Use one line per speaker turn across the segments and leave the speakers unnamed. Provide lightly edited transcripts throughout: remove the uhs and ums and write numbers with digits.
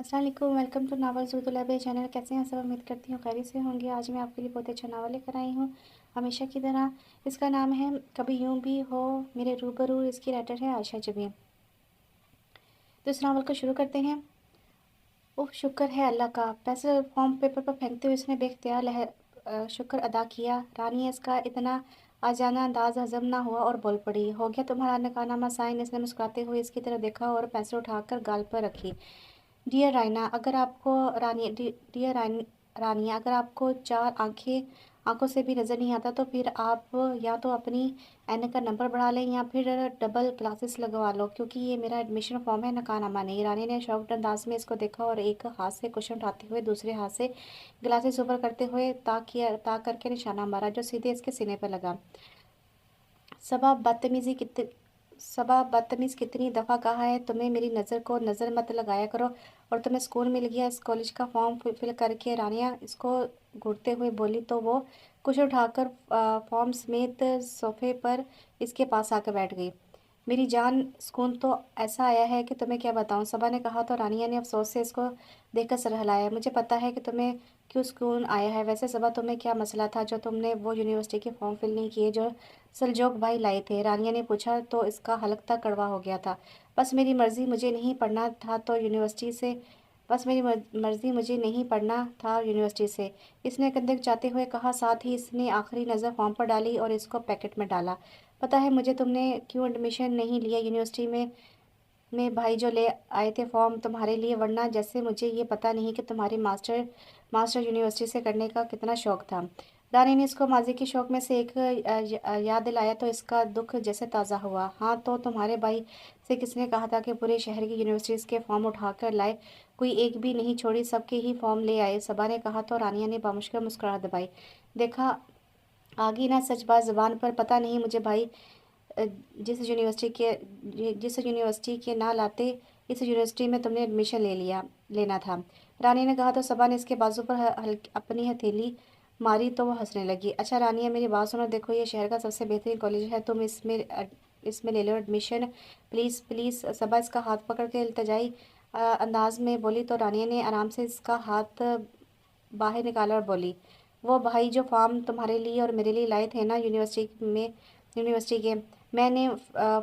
अस्सलाम वालेकुम, welcome to novels Urdu lab channel. कैसे हैं सब? उम्मीद करती हूँ खैरियत से होंगे। आज मैं आपके लिए बहुत अच्छा नावल लेकर आई हूँ, हमेशा की तरह। इसका नाम है कभी यूं भी हो मेरे रूबरू। इसकी राइटर है आयशा जबी। तो इस नावल को शुरू करते हैं। उफ, शुक्र है अल्लाह का। पैसे फॉर्म पेपर पर फेंकते हुए उसने बेख्तियार शुक्र अदा किया। रानी इसका इतना आजाना अंदाज हजम ना हुआ और बोल पड़ी, हो गया तुम्हारा निकाहनामा साइन? इसने मुस्कुराते हुए इसकी तरफ देखा और पेंसिल उठाकर गाल पर रखी। डियर रायना, अगर आपको डियर रानिया, अगर आपको चार आंखों से भी नज़र नहीं आता तो फिर आप या तो अपनी ऐनक का नंबर बढ़ा लें या फिर डबल ग्लासेस लगवा लो, क्योंकि ये मेरा एडमिशन फॉर्म है, निकाहनामा नहीं। रानी ने शॉक्ड अंदाज में इसको देखा और एक हाथ से कुशन उठाते हुए दूसरे हाथ से ग्लासेस ऊपर करते हुए ताक करके निशाना मारा, जो सीधे इसके सीने पर लगा। सबा बदतमीजी कितनी सबा बदतमीज़ कितनी दफ़ा कहा है तुम्हें मेरी नज़र को नज़र मत लगाया करो। और तुम्हें स्कूल मिल गया इस कॉलेज का फॉर्म फिल करके? रानिया इसको घूरते हुए बोली तो वो कुछ उठाकर फॉर्म समेत सोफे पर इसके पास आकर बैठ गई। मेरी जान, सुकून तो ऐसा आया है कि तुम्हें क्या बताऊं, सबा ने कहा तो रानिया ने अफसोस से इसको देखकर सर हिलाया। मुझे पता है कि तुम्हें क्यों सुकून आया है। वैसे सबा, तुम्हें क्या मसला था जो तुमने वो यूनिवर्सिटी के फॉर्म फिल नहीं किए जो सलजोक भाई लाए थे? रानिया ने पूछा तो इसका हलक तक कड़वा हो गया था। बस मेरी मर्जी, मुझे नहीं पढ़ना था तो यूनिवर्सिटी से बस मेरी मर्जी, मुझे नहीं पढ़ना था यूनिवर्सिटी से, इसने कंधे जाते हुए कहा। साथ ही इसने आखिरी नज़र फॉर्म पर डाली और इसको पैकेट में डाला। पता है मुझे तुमने क्यों एडमिशन नहीं लिया यूनिवर्सिटी में भाई जो ले आए थे फॉर्म तुम्हारे लिए, वरना जैसे मुझे ये पता नहीं कि तुम्हारी मास्टर यूनिवर्सिटी से करने का कितना शौक था। रानी ने इसको माजी के शौक में से एक याद दिलाया तो इसका दुख जैसे ताज़ा हुआ। हाँ तो तुम्हारे भाई से किसने कहा था कि पूरे शहर की यूनिवर्सिटीज़ के फॉर्म उठाकर लाए? कोई एक भी नहीं छोड़ी, सबके ही फॉर्म ले आए, सबा ने कहा तो रानिया ने बामुश्किल मुस्कुराहट दबाई। देखा आगी ना सचबाज ज़बान पर, पता नहीं मुझे भाई अ, जिस यूनिवर्सिटी के ना लाते इस यूनिवर्सिटी में तुमने एडमिशन लेना था। रानी ने कहा तो सबा ने इसके बाजू पर अपनी हथेली मारी तो वो हंसने लगी। अच्छा रानिया, मेरी बात सुनो, देखो ये शहर का सबसे बेहतरीन कॉलेज है, तुम इसमें ले लो एडमिशन, प्लीज़ प्लीज़। सबा इसका हाथ पकड़ के इल्तिजाई अंदाज में बोली तो रानिया ने आराम से इसका हाथ बाहर निकाला और बोली, वो भाई जो फॉर्म तुम्हारे लिए और मेरे लिए लाए थे ना यूनिवर्सिटी के, मैंने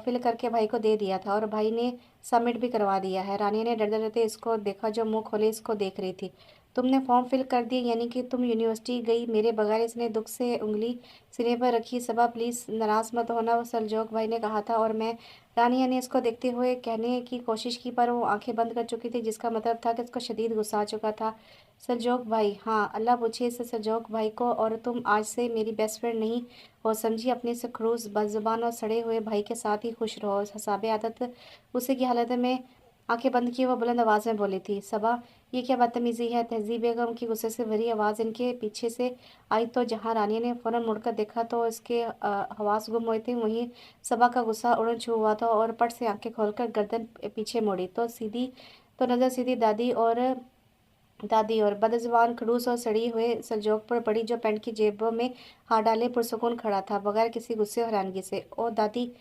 फिल करके भाई को दे दिया था और भाई ने सबमिट भी करवा दिया है। रानी ने डरते डरते इसको देखा जो मुंह खोले इसको देख रही थी। तुमने फॉर्म फिल कर दिया यानी कि तुम यूनिवर्सिटी गई मेरे बगैर? इसने दुख से उंगली सिरे पर रखी। सबा प्लीज़ नाराज़ मत होना, वो सलजोक भाई ने कहा था और मैं। रानिया ने इसको देखते हुए कहने की कोशिश की पर वो आंखें बंद कर चुकी थी, जिसका मतलब था कि इसको शदीद गुस्सा आ चुका था। सलजोक भाई? हाँ, अल्लाह पूछे इस सलजोक भाई को, और तुम आज से मेरी बेस्ट फ्रेंड नहीं हो समझी? अपने से खड़ूस बदजुबान और सड़े हुए भाई के साथ ही खुश रहो। हसाबे आदत उसी की हालत में आंखें बंद किए वो बुलंद आवाज़ में बोली थी। सबा, ये क्या बदतमीज़ी है? तहजीब बेगम की गुस्से से भरी आवाज़ इनके पीछे से आई तो जहाँ रानी ने फ़ौरन मुड़कर देखा तो इसके हवास गुम हुए थे, वहीं सबा का गुस्सा उड़न छू हुआ था और पट से आंखें खोलकर गर्दन पीछे मोड़ी तो नज़र सीधी दादी और बदज़ुबान खड़ूस और सड़ी हुए सलजोक पर पड़ी, जो पैंट की जेबों में हाथ डाले पुरसुकून खड़ा था बगैर किसी गुस्से और हैरानगी से। ओ दादी,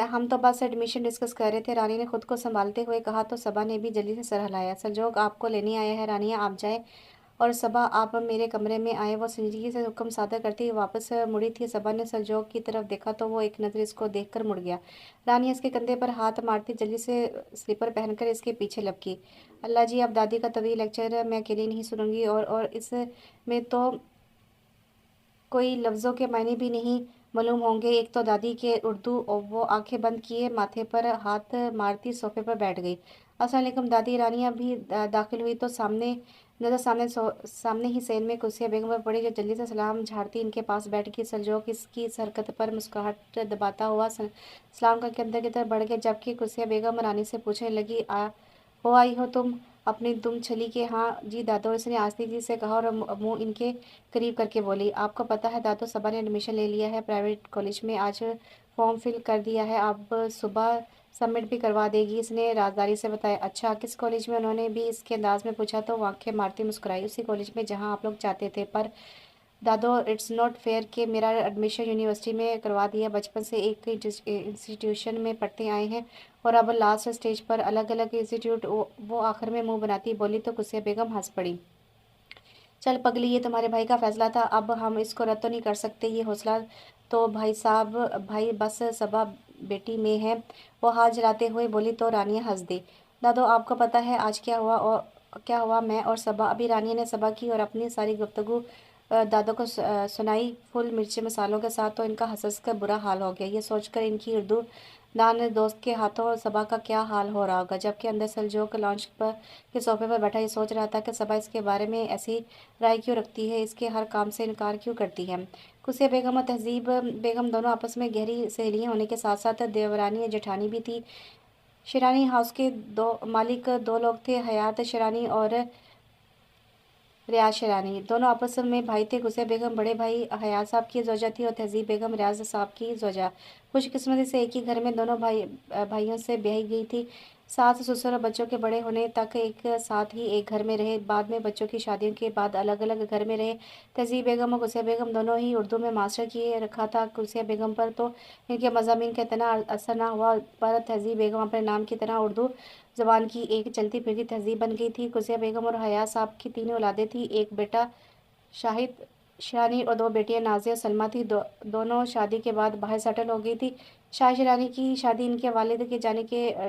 हम तो बस एडमिशन डिस्कस कर रहे थे, रानी ने खुद को संभालते हुए कहा तो सबा ने भी जल्दी से सर हिलाया। सलजोक आपको लेने आया है रानिया, आप जाए। और सबा, आप मेरे कमरे में आए, वो संजीदगी से हुक्म सादर करती हुई वापस मुड़ी थी। सबा ने सलजोक की तरफ देखा तो वो एक नज़र इसको देखकर मुड़ गया। रानी इसके कंधे पर हाथ मारती जल्दी से स्लीपर पहनकर इसके पीछे लपकी। अल्लाह जी, अब दादी का तवील लेक्चर मैं अकेली नहीं सुनूंगी, और इसमें तो कोई लफ्ज़ों के मायने भी नहीं मालूम होंगे। एक तो दादी के उर्दू, और वो आंखें बंद किए माथे पर हाथ मारती सोफे पर बैठ गई। अस्सलाम वालेकुम दादी। रानिया भी दाखिल हुई तो सामने ही सेल में कुर्सिया बेगम पर पड़ी, जो जल्दी से सलाम झाड़ती इनके पास बैठ गई। सलजोक इसकी इस हरकत पर मुस्कुराहट दबाता हुआ सलाम करके अंदर की तरफ बढ़ गया, जबकि कुर्सिया बेगम रानी से पूछने लगी, आई हो तुम अपनी दुम छली के? हाँ जी दादो, इसने आस्ती जी से कहा और मुंह इनके करीब करके बोली। आपको पता है दादो, सबा ने एडमिशन ले लिया है प्राइवेट कॉलेज में, आज फॉर्म फिल कर दिया है, अब सुबह सबमिट भी करवा देगी, इसने राजदारी से बताया। अच्छा, किस कॉलेज में? उन्होंने भी इसके अंदाज में पूछा तो वो आंखें मारती मुस्कुराई। उसी कॉलेज में जहाँ आप लोग चाहते थे, पर दादो इट्स नॉट फेयर कि मेरा एडमिशन यूनिवर्सिटी में करवा दिया, बचपन से एक इंस्टीट्यूशन में पढ़ते आए हैं और अब लास्ट स्टेज पर अलग अलग इंस्टीट्यूट। वो आखिर में मुंह बनाती बोली तो गुस्से बेगम हंस पड़ी। चल पगली, ये तुम्हारे भाई का फैसला था, अब हम इसको रद्द तो नहीं कर सकते। ये हौसला तो भाई साहब, भाई बस सबा बेटी में है, वो हाथ जलाते हुए बोली तो रानिया हंस दी। दादो आपको पता है आज क्या हुआ? और क्या हुआ? मैं और सबा, अभी रानिया ने सबा की और अपनी सारी गुफ्तगू दादो को सुनाई फुल मिर्ची मसालों के साथ। तो इनका हंस हंस कर बुरा हाल हो गया। ये सोचकर इनकी उर्दू दान दोस्त के हाथों और सबा का क्या हाल हो रहा होगा, जबकि अंदर सलजोक लॉन्च पर के सोफे पर बैठा ये सोच रहा था कि सबा इसके बारे में ऐसी राय क्यों रखती है, इसके हर काम से इनकार क्यों करती है। कुसिया बेगम और तहजीब बेगम दोनों आपस में गहरी सहेलियां होने के साथ साथ देवरानी और जेठानी भी थी। शिरानी हाउस के दो मालिक दो लोग थे, हयात शिरानी और रियाज शिरानी। दोनों आपस में भाई थे। गुस्से बेगम बड़े भाई हयात साहब की जोजा थी और तहजीब बेगम रियाज साहब की जोजा। खुशकिस्मती से एक ही घर में दोनों भाइयों से ब्याही गई थी। सास ससुर और बच्चों के बड़े होने तक एक साथ ही एक घर में रहे, बाद में बच्चों की शादियों के बाद अलग अलग घर में रहे। तहजीब बेगम और गुस्से बेगम दोनों ही उर्दू में मास्टर किए रखा था। गुस्से बेगम पर तो इनके मज़ामीन का इतना असर ना हुआ, पर तहजीब बेगम अपने नाम की तरह उर्दू ज़बान की एक चलती फिरती तहजीब बन गई थी। गुजिया बेगम और हया साहब की तीन औलादें थी, एक बेटा शाहिद शिरानी और दो बेटियां नाजिया सलमा थी। दोनों शादी के बाद बाहर सेटल हो गई थी। शाहिद शिरानी की शादी इनके वालिद के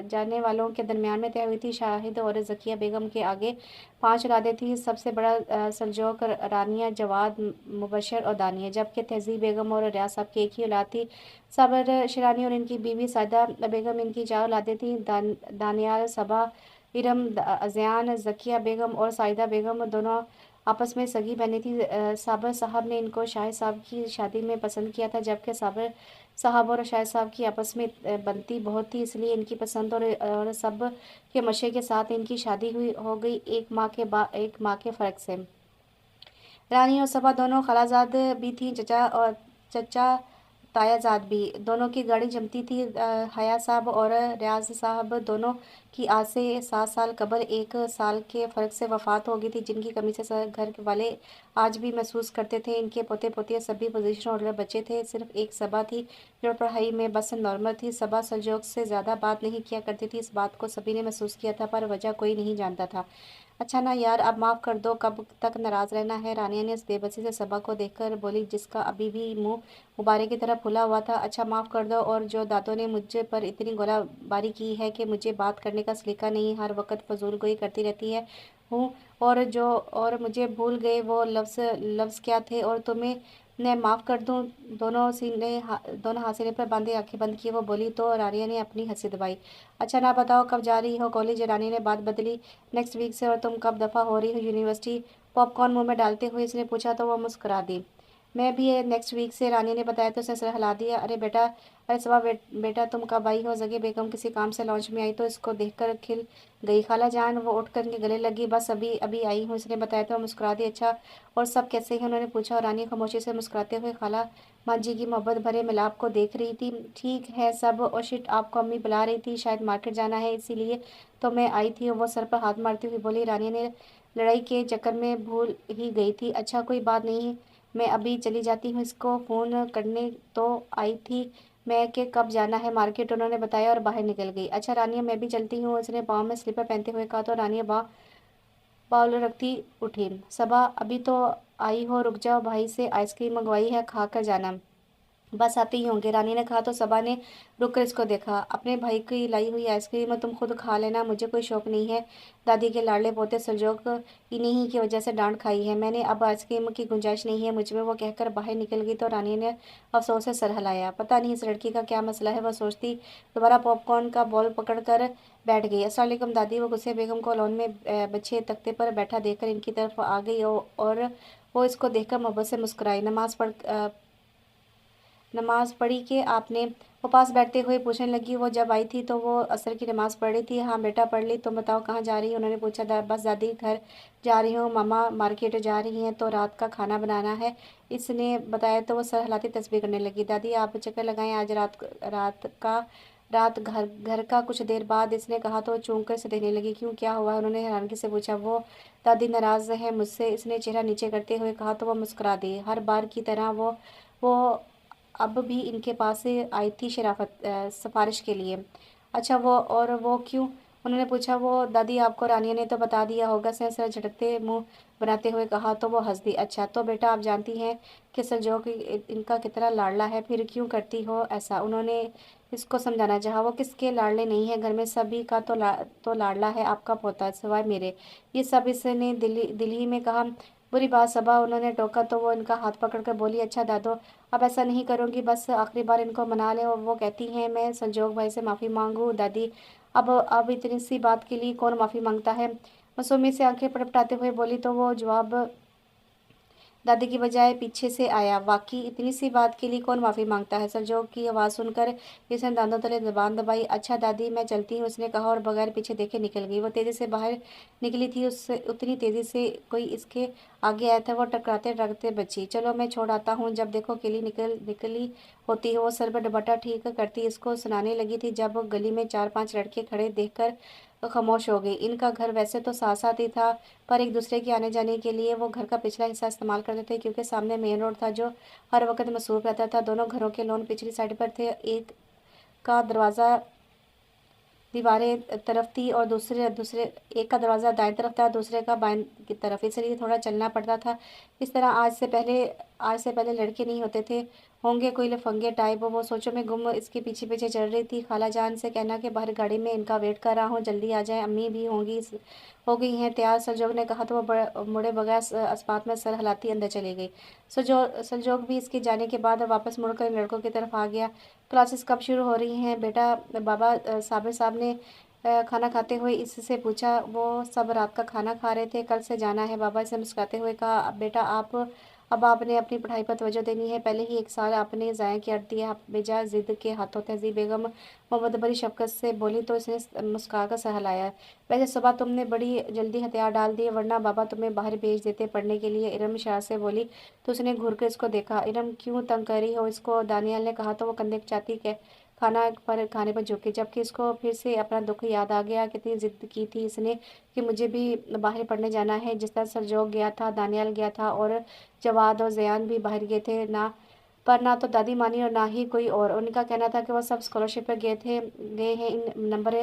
जाने वालों के दरमियान में तय हुई थी। शाहिद और जकिया बेगम के आगे पांच औलादें थी, सबसे बड़ा सलजोक रानिया जवाद मुबशर और दानिया, जबकि तहजीब बेगम और रियाज साहब की एक ही औलाद थी, सबर शिरानी और इनकी बीवी सादा बेगम। इनकी चार औलादें थी, दानियाल सबा इरम अजियान जकिया बेगम और साइदा बेगम, दोनों आपस में सगी बहनें थी। साबर साहब ने इनको शाहिद साहब की शादी में पसंद किया था, जबकि साबर साहब और शाहिद साहब की आपस में बनती बहुत थी, इसलिए इनकी पसंद और सब के मशे के साथ इनकी शादी हुई हो गई एक माह के फ़र्क से। रानी और सबा दोनों खालाजाद भी थीं, चचा और चचा तायाजाद भी। दोनों की गाड़ी जमती थी। हया साहब और रियाज साहब दोनों की आज से 7 साल कबल 1 साल के फ़र्क से वफ़ात हो गई थी, जिनकी कमी से घर वाले आज भी महसूस करते थे। इनके पोते पोतियाँ सभी पोजीशन और बच्चे थे, सिर्फ एक सबा थी जो पढ़ाई में बस नॉर्मल थी। सबा सलजोक से ज़्यादा बात नहीं किया करती थी, इस बात को सभी ने महसूस किया था, पर वजह कोई नहीं जानता था। अच्छा ना यार, अब माफ़ कर दो, कब तक नाराज़ रहना है? रानिया ने इस बेबसी से सबा को देखकर बोली, जिसका अभी भी मुंह गुब्बारे की तरह फुला हुआ था। अच्छा माफ़ कर दो, और जो दादों ने मुझे पर इतनी गोलाबारी की है कि मुझे बात करने का सलीका नहीं, हर वक्त फजूलगोई करती रहती है हूँ। और मुझे भूल गए वो लफ्ज़ लफ्ज़ क्या थे, और तुम्हें मैं माफ़ कर दूँ? दोनों हाथ सीने पर बांधे आंखें बंद की वो बोली तो रानिया ने अपनी हंसी दबाई। अच्छा ना बताओ कब जा रही हो कॉलेज? रानी ने बात बदली। नेक्स्ट वीक से। और तुम कब दफ़ा हो रही हो यूनिवर्सिटी? पॉपकॉर्न मुंह में डालते हुए इसने पूछा तो वह मुस्कुरा दी। मैं भी नेक्स्ट वीक से, रानी ने बताया तो उसने सर हिला दिया। अरे बेटा, अरे सबा बेटा तुम कब आई हो? जगह बेगम किसी काम से लॉन्च में आई तो इसको देखकर खिल गई। खाला जान, वो उठ कर इनके गले लगी। बस अभी अभी आई हूँ, इसने बताया तो मुस्कुरा दी। अच्छा, और सब कैसे हैं? उन्होंने पूछा और रानी खामोशी से मुस्कुराते हुए खाला मांझी की मोहब्बत भरे मिलाप को देख रही थी। ठीक है सब। और शिट, आपको अम्मी बुला रही थी, शायद मार्केट जाना है इसीलिए तो मैं आई थी। वो सर पर हाथ मारती हुई बोली। रानी ने लड़ाई के चक्कर में भूल ही गई थी। अच्छा कोई बात नहीं, मैं अभी चली जाती हूँ, इसको फ़ोन करने तो आई थी मैं कि कब जाना है मार्केट, उन्होंने बताया और बाहर निकल गई। अच्छा रानिया, मैं भी चलती हूँ, उसने पाँव में स्लीपर पहनते हुए कहा तो रानिया बाउल रखती उठी। सबा अभी तो आई हो, रुक जाओ, भाई से आइसक्रीम मंगवाई है, खा कर जाना, बस आते ही होंगे, रानी ने कहा तो सबा ने रुक कर इसको देखा। अपने भाई की लाई हुई आइसक्रीम तुम खुद खा लेना, मुझे कोई शौक नहीं है। दादी के लाडले पोते सुलझोक इन्हीं की वजह से डांट खाई है मैंने, अब आइसक्रीम की गुंजाइश नहीं है मुझ में। वो कहकर बाहर निकल गई तो रानी ने अफसोस से सर हिलाया। पता नहीं इस लड़की का क्या मसला है, वह सोचती दोबारा पॉपकॉर्न का बॉल पकड़ कर बैठ गई। अस्सलाम वालेकुम दादी। वो गुस्से बेगम को लॉन में बच्चे तख्ते पर बैठा देखकर इनकी तरफ आ गई और वो इसको देखकर मोहब्बत से मुस्कुराई। नमाज पढ़ी कि आपने? वो पास बैठते हुए पूछने लगी। वो जब आई थी तो वो असर की नमाज पढ़ रही थी। हाँ बेटा पढ़ ली। तुम बताओ कहाँ जा रही हो? उन्होंने पूछा। बस दादी घर जा रही हूँ, मामा मार्केट जा रही हैं तो रात का खाना बनाना है, इसने बताया तो वो सर हिलाती तस्वीर करने लगी। दादी आप चक्कर लगाएं, आज रात का रात घर घर का कुछ देर बाद इसने कहा तो चौंक कर से देखने लगी। क्यों, क्या हुआ? उन्होंने हैरानगी से पूछा। वो दादी नाराज़ है मुझसे, इसने चेहरा नीचे करते हुए कहा तो वो मुस्कुरा दी। हर बार की तरह वो अब भी इनके पास से आई थी सिफारिश के लिए। अच्छा, वो क्यों? उन्होंने पूछा। वो दादी, आपको रानिया ने तो बता दिया होगा, से सर झटकते मुंह बनाते हुए कहा तो वो हंस दी। अच्छा, तो बेटा आप जानती हैं कि संजोग इनका कितना लाडला है, फिर क्यों करती हो ऐसा? उन्होंने इसको समझाना चाहा। वो किसके लाडले नहीं है, घर में सभी का तो लाडला है आपका पोता, सिवाय मेरे। ये सब इसने दिल ही में कहा। बुरी बात सबा, उन्होंने टोका तो वो इनका हाथ पकड़कर बोली। अच्छा दादो, अब ऐसा नहीं करूँगी, बस आखिरी बार इनको मना लें। और वो कहती हैं मैं संजोग भाई से माफ़ी मांगूँ। दादी, अब इतनी सी बात के लिए कौन माफ़ी मांगता है? मासूमी से आंखें पटपटाते हुए बोली तो वो जवाब दादी की बजाय पीछे से आया। वाकई इतनी सी बात के लिए कौन माफ़ी मांगता है? संजोग की आवाज़ सुनकर इसने दांतों तले जबान दबाई। अच्छा दादी, मैं चलती हूँ, उसने कहा और बगैर पीछे देखे निकल गई। वो तेज़ी से बाहर निकली थी, उससे उतनी तेज़ी से कोई इसके आगे आया था वो टकराते टकराते बची। चलो मैं छोड़ आता हूँ, जब देखो केली निकली होती है। वो सर पर दुपट्टा ठीक करती इसको सुनाने लगी थी जब गली में 4-5 लड़के खड़े देखकर खामोश हो गई। इनका घर वैसे तो साथ साथ ही था, पर एक दूसरे के आने जाने के लिए वो घर का पिछला हिस्सा इस्तेमाल करते थे, क्योंकि सामने मेन रोड था जो हर वक्त मसरूफ रहता था। दोनों घरों के लॉन पिछली साइड पर थे। एक का दरवाज़ा दीवारें तरफ थी और दूसरे दूसरे एक का दरवाज़ा दाएं तरफ था, दूसरे का बाएं की तरफ, इसलिए थोड़ा चलना पड़ता था। इस तरह आज से पहले लड़के नहीं होते थे। होंगे कोई लफंगे टाइप। वो सोचों में गुम इसके पीछे पीछे चल रही थी। खाला जान से कहना कि बाहर गाड़ी में इनका वेट कर रहा हूँ, जल्दी आ जाए, अम्मी भी हो गई हैं तैयार। संजोग ने कहा तो वो मुड़े बगैर अस्पात में सर हिलाती अंदर चली गई। संजोग भी इसके जाने के बाद वापस मुड़कर लड़कों की तरफ आ गया। क्लासेस कब शुरू हो रही हैं बेटा? बाबा साबिर साहब ने खाना खाते हुए इससे पूछा। वो सब रात का खाना खा रहे थे। कल से जाना है, बाबा से मुस्कुराते हुए कहा। बेटा अब आपने अपनी पढ़ाई पर तवज्जो देनी है। पहले ही एक साल आपने ज़ाया कर दिया बेजा जिद के हाथों। तहज़ीब बेगम मोहम्मद बड़ी शफकत से बोली तो इसने मुस्कुराकर सर हिलाया। वैसे सुबह तुमने बड़ी जल्दी हथियार डाल दिए, वरना बाबा तुम्हें बाहर भेज देते पढ़ने के लिए, इरम इशारा से बोली। तो उसने घूर कर इसको देखा। इरम, क्यों तंग कर रही हो इसको? दानियाल ने कहा तो वो कंधे चाहती के खाने पर झुकी, जबकि इसको फिर से अपना दुख याद आ गया। कितनी जिद की थी इसने कि मुझे भी बाहर पढ़ने जाना है, जिस तरह सरजोग गया था, दानियाल गया था और जवाद और जयान भी बाहर गए थे ना। पर ना तो दादी मानी और ना ही कोई और। उनका कहना था कि वो सब स्कॉलरशिप पर गए हैं। इन नंबर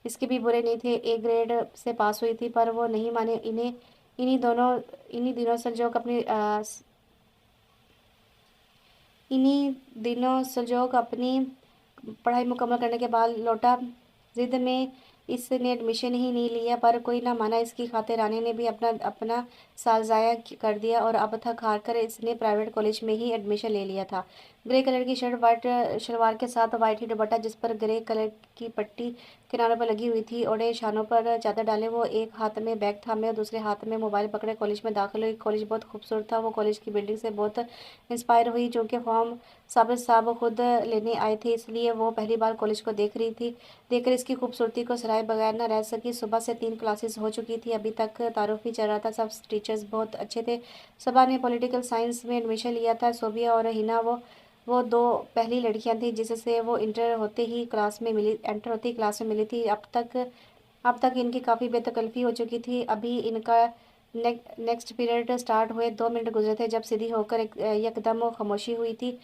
इसके भी बुरे नहीं थे, ए ग्रेड से पास हुई थी, पर वो नहीं माने। इन्हीं दिनों संजोग अपनी इन्हीं दिनों संजोग अपनी पढ़ाई मुकम्मल करने के बाद लौटा। जिद में इसने एडमिशन ही नहीं लिया, पर कोई ना माना। इसकी खातिर रानी ने भी अपना अपना साल ज़ाया कर दिया और अब थक हार कर इसने प्राइवेट कॉलेज में ही एडमिशन ले लिया था। ग्रे कलर की शर्ट, वाइट शलवार के साथ वाइट ही दुपट्टा, जिस पर ग्रे कलर की पट्टी किनारों पर लगी हुई थी, ओढ़े शानों पर चादर डाले। वो एक हाथ में बैग थामे और दूसरे हाथ में मोबाइल पकड़े कॉलेज में दाखिल हुई। कॉलेज बहुत खूबसूरत था। वो कॉलेज की बिल्डिंग से बहुत इंस्पायर हुई, जो कि फॉर्म साबिर साहब खुद लेने आए थे, इसलिए वो पहली बार कॉलेज को देख रही थी। देखकर इसकी खूबसूरती को सराहे बगैर न रह सकी। सुबह से 3 क्लासेस हो चुकी थी, अभी तक तारुफ ही चल रहा था। सब टीचर्स बहुत अच्छे थे। सबा ने पॉलिटिकल साइंस में एडमिशन लिया था। सोबिया और हिना वो दो पहली लड़कियां थी जिससे वो एंटर होते ही क्लास में मिली थी। अब तक इनकी काफ़ी बेतकल्फ़ी हो चुकी थी। अभी इनका नेक्स्ट पीरियड स्टार्ट हुए 2 मिनट गुजरे थे जब सीधी होकर एकदम खामोशी हुई थी।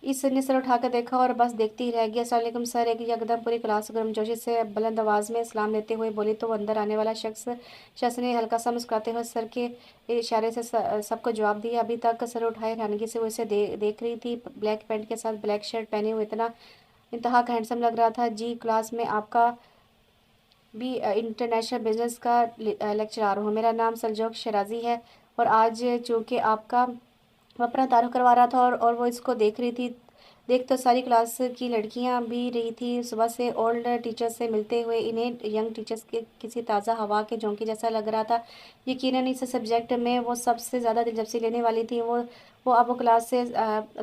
इसने सर उठाकर देखा और बस देखती ही रह गया। अस्सलाम वालेकुम सर, एक यकदम पूरी क्लास गर्मजोशी से बुलंद आवाज़ में सलाम लेते हुए बोली तो वो अंदर आने वाला शख्स ने हल्का सा मुस्कुराते हुए सर के इशारे से सबको जवाब दिया। अभी तक सर उठाए हैरानगी से वो इसे देख रही थी। ब्लैक पैंट के साथ ब्लैक शर्ट पहने हुए इतना इंतहा का हैंडसम लग रहा था। जी, क्लास में आपका भी इंटरनेशनल बिजनेस का लेक्चरार हूँ। मेरा नाम सलजोक शराजी है और आज चूँकि आपका वो अपना तारुफ करवा रहा था और वो इसको देख रही थी। देख तो सारी क्लास की लड़कियां भी रही थी। सुबह से ओल्ड टीचर्स से मिलते हुए इन्हें यंग टीचर्स के किसी ताज़ा हवा के झोंके जैसा लग रहा था। यकीनन इस सब्जेक्ट में वो सबसे ज़्यादा दिलचस्पी लेने वाली थी। वो अब क्लास से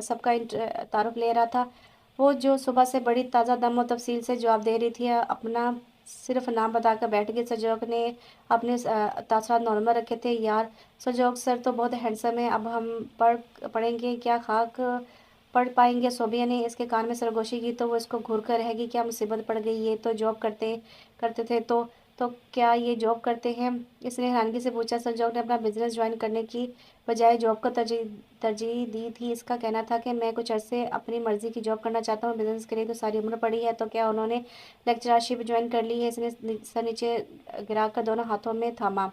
सबका तारुफ ले रहा था। वो जो सुबह से बड़ी ताज़ा दम और तफसील से जवाब दे रही थी, अपना सिर्फ नाम बताकर बैठ गई। सजोक ने अपने तासरात नॉर्मल रखे थे। यार सजोक सर तो बहुत हैंडसम है, अब हम पढ़ेंगे क्या? खाक पढ़ पाएंगे। सोबिया ने इसके कान में सरगोशी की तो वो इसको घूर कर रहेगी, क्या मुसीबत पड़ गई, ये तो जॉब करते करते थे, तो क्या ये जॉब करते हैं? इसने हैरानगी से पूछा। सलजोग ने अपना बिजनेस ज्वाइन करने की बजाय जॉब को तरजीह दी थी। इसका कहना था कि मैं कुछ अरसे अपनी मर्जी की जॉब करना चाहता हूँ, बिजनेस के लिए तो सारी उम्र पड़ी है, तो क्या उन्होंने लेक्चरशिप ज्वाइन कर ली है? इसने सर नीचे गिराकर दोनों हाथों में थामा।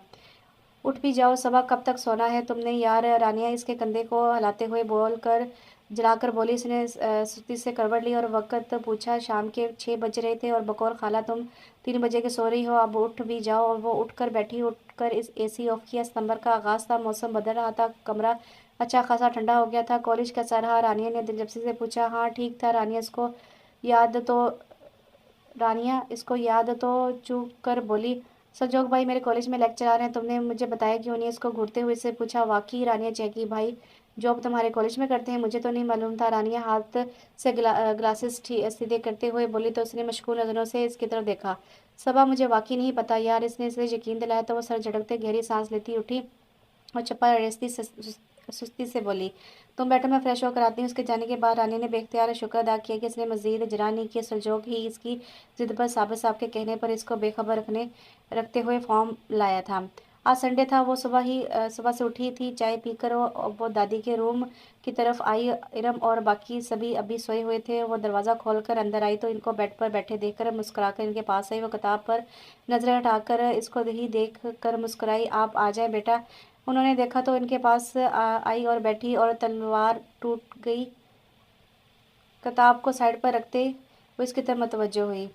उठ भी जाओ, सबा कब तक सोना है तुमने यार? रानिया इसके कंधे को हिलाते हुए बोल कर जलाकर बोली। इसने सुस्ती से करवट ली और वक़्त पूछा। शाम के 6 बज रहे थे और बकौल खाला तुम 3 बजे के सो रही हो, अब उठ भी जाओ। और वो उठकर बैठी। उठकर इस एसी ऑफ किया। सितंबर का आगाज़ था, मौसम बदल रहा था, कमरा अच्छा खासा ठंडा हो गया था। कॉलेज कैसा रहा? रानिया ने दिलचस्पी से पूछा। हाँ ठीक था। याद तो रानिया इसको याद तो चूक कर बोली। संजोग भाई मेरे कॉलेज में लेक्चर आ रहे हैं, तुमने मुझे बताया क्यों नहीं? इसको घूरते हुए से पूछा। वाकई? रानिया चहकी। भाई जॉब तुम्हारे कॉलेज में करते हैं? मुझे तो नहीं मालूम था। रानिया हाथ से ग्लासेस सीधे करते हुए बोली तो उसने मशकूल नज़रों से इसकी तरफ देखा। सबा मुझे वाकई नहीं पता यार। इसने इसे यकीन दिलाया तो वो सर झटकते गहरी सांस लेती उठी और चप्पा रेस्ती सुस्ती से बोली। तुम बैठो, मैं फ्रेश होकर आती हूँ। उसके जाने के बाद रानी ने बेख्तियार शुक्र अदा किया कि इसने मजीद जरा नहीं किया। सुलझोग ही इसकी जिद पर साहब के कहने पर इसको बेखबर रखते हुए फॉर्म लाया था। आज संडे था। वो सुबह से उठी थी। चाय पीकर वो दादी के रूम की तरफ आई। इरम और बाकी सभी अभी सोए हुए थे। वो दरवाज़ा खोलकर अंदर आई तो इनको बेड पर बैठे देखकर मुस्कुराकर इनके पास आई। वो किताब पर नजरें हटाकर इसको ही देख कर मुस्कुराई। आप आ जाए बेटा। उन्होंने देखा तो इनके पास आई और बैठी और तलवार टूट गई। किताब को साइड पर रखते वो इसकी तरफ मतवज्जो हुई।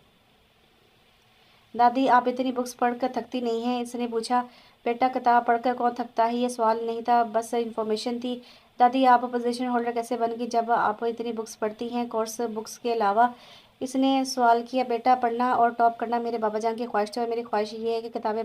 दादी आप इतनी बुक्स पढ़कर थकती नहीं हैं? इसने पूछा। बेटा किताब पढ़कर कौन थकता है? ये सवाल नहीं था, बस इन्फॉर्मेशन थी। दादी आप पोजीशन होल्डर कैसे बन गई जब आप इतनी बुक्स पढ़ती हैं कोर्स बुक्स के अलावा? इसने सवाल किया। बेटा पढ़ना और टॉप करना मेरे बाबा जान की ख्वाहिश थी और मेरी ख्वाहिश ये है कि किताबें